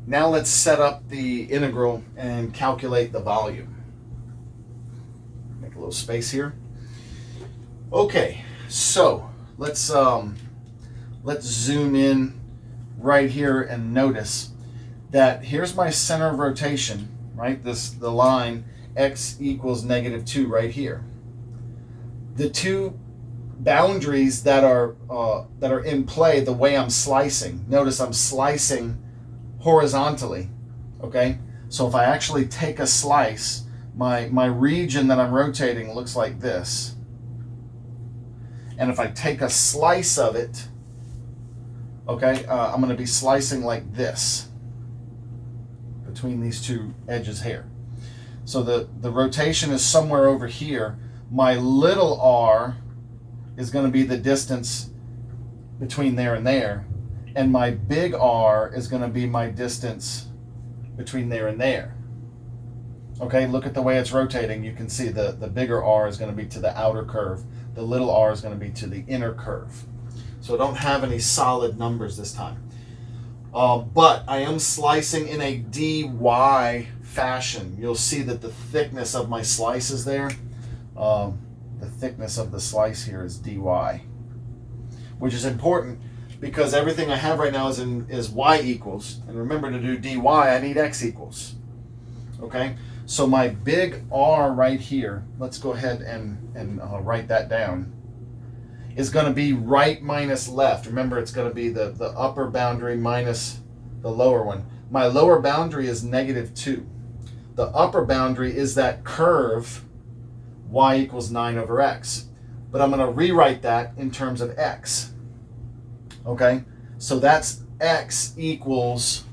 Now let's set up the integral and calculate the volume. Make a little space here. Okay, so let's zoom in right here and notice that here's my center of rotation, right? The line x equals -2 right here. The two boundaries that are in play, the way I'm slicing. Notice I'm slicing horizontally. Okay, so if I actually take a slice, my region that I'm rotating looks like this. And if I take a slice of it, okay, I'm going to be slicing like this between these two edges here. So the rotation is somewhere over here. My little r is going to be the distance between there and there. And my big R is going to be my distance between there and there. Okay, look at the way it's rotating. You can see the bigger R is going to be to the outer curve. The little r is going to be to the inner curve. So I don't have any solid numbers this time. But I am slicing in a dy fashion. You'll see that the thickness of my slice is there. The thickness of the slice here is dy, which is important because everything I have right now is y equals. And remember, to do dy, I need x equals. Okay? So my big R right here, let's go ahead and write that down, is going to be right minus left. Remember, it's going to be the upper boundary minus the lower one. My lower boundary is -2. The upper boundary is that curve y equals 9/x. But I'm going to rewrite that in terms of x. Okay? So that's x equals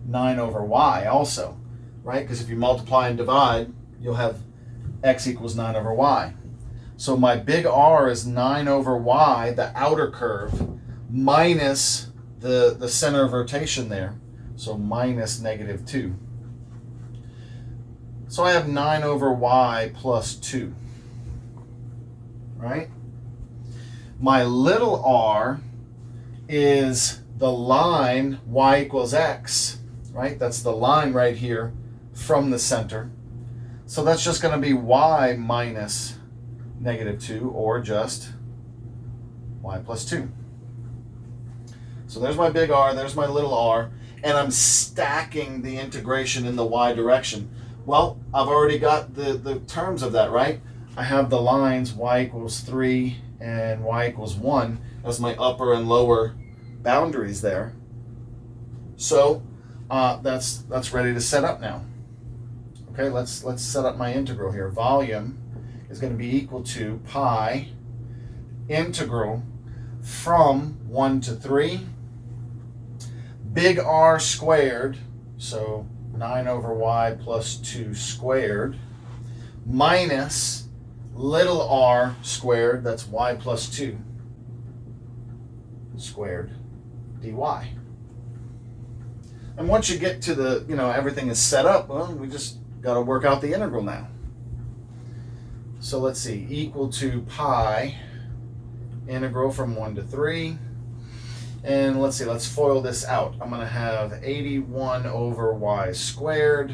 9/y also, right? Because if you multiply and divide, you'll have x equals 9/y. So my big R is 9/y, the outer curve, minus the center of rotation there. So minus -2. So I have 9/y plus 2, right? My little r is the line y equals x, right? That's the line right here from the center. So that's just going to be y minus -2, or just y plus 2. So there's my big R, there's my little r, and I'm stacking the integration in the y direction. Well, I've already got the terms of that, right? I have the lines y equals 3 and y equals 1 as my upper and lower boundaries there. So that's ready to set up now. Okay, let's set up my integral here. Volume is going to be equal to pi integral from 1 to 3 big R squared, so 9/y plus 2 squared, minus little r squared, that's y plus 2 squared dy. And once you get to the, everything is set up, well, we just got to work out the integral now. So let's see, equal to pi integral from 1 to 3. And let's see, let's FOIL this out. I'm going to have 81/y squared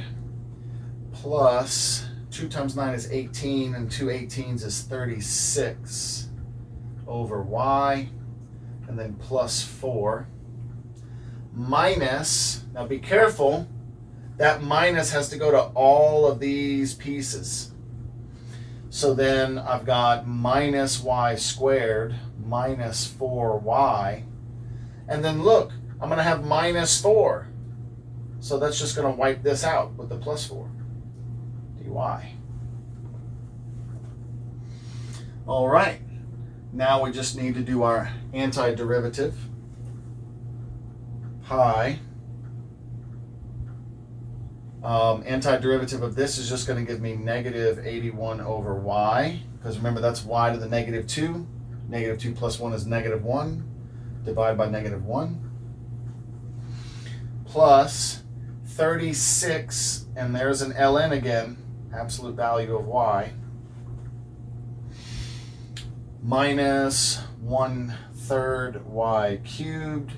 plus 2 times 9 is 18, and 2 18s is 36/y, and then plus 4, minus, now be careful, that minus has to go to all of these pieces. So then I've got minus y squared minus 4y. And then look, I'm going to have minus 4. So that's just going to wipe this out with the plus 4 dy. All right. Now we just need to do our antiderivative. Pi. Antiderivative of this is just going to give me -81/y. Because remember, that's y to the -2. -2 plus 1 is -1. Divide by -1, plus 36, and there's an ln again, absolute value of y, minus 1/3 y cubed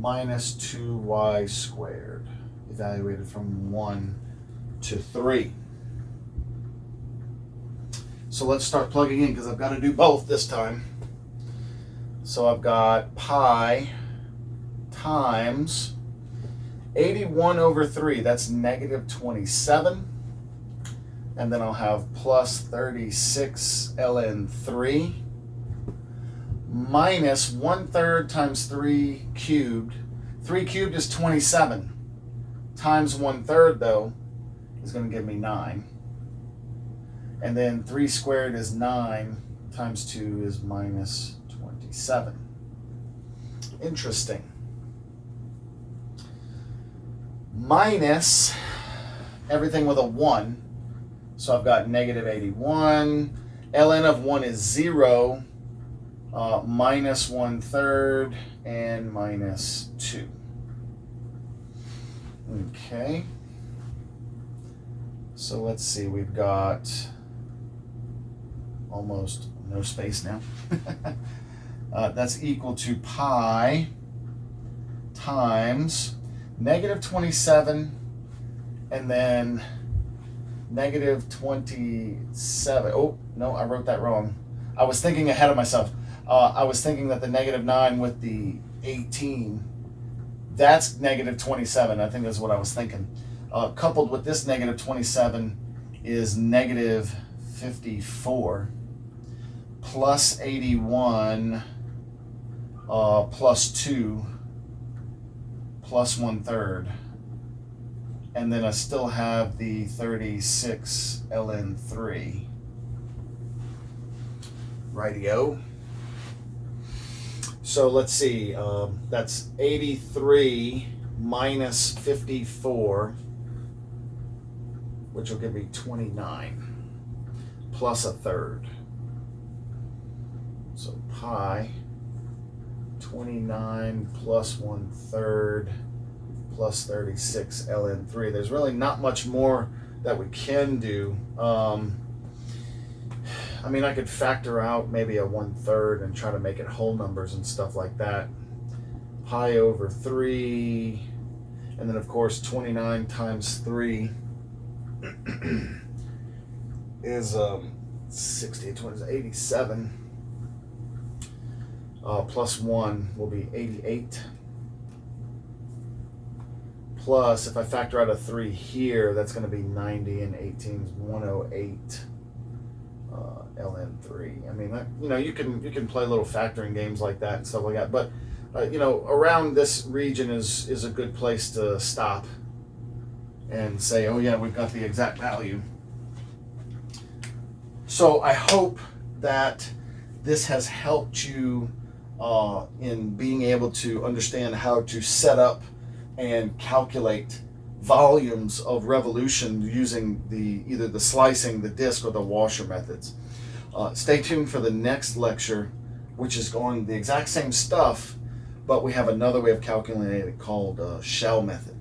minus 2y squared, evaluated from 1 to 3. So let's start plugging in because I've got to do both this time. So I've got pi times 81 over 3, that's negative 27. And then I'll have plus 36 ln 3 minus 1/3 times 3 cubed. 3 cubed is 27. Times 1/3 though is going to give me 9. And then 3 squared is 9 times 2 is minus 27. Interesting. Minus everything with a 1. So I've got negative 81. ln of 1 is 0. Minus 1/3 and minus 2. Okay. So let's see. We've got almost no space now. That's equal to pi times negative 27 and then negative 27. Oh, no, I wrote that wrong. I was thinking ahead of myself. I was thinking that the negative 9 with the 18, that's negative 27. I think that's what I was thinking. Coupled with this negative 27 is negative 54 plus 81 plus 2 plus 1/3. And then I still have the 36 ln 3. Rightio. So let's see, that's 83 minus 54, which will give me 29, plus 1/3. So pi 29 plus 1/3 plus 36 ln 3. There's really not much more that we can do. I mean, I could factor out maybe a 1/3 and try to make it whole numbers and stuff like that. Pi over 3, and then of course 29 times 3 is 60, 20, 87. Plus 1 will be 88. Plus, if I factor out a 3 here, that's going to be 90, and 18 is 108 ln 3. I mean, you can play little factoring games like that and stuff like that. But around this region is a good place to stop and say, oh yeah, we've got the exact value. So I hope that this has helped you in being able to understand how to set up and calculate volumes of revolution using either the slicing, the disk, or the washer methods. Stay tuned for the next lecture, which is going the exact same stuff, but we have another way of calculating it called shell method.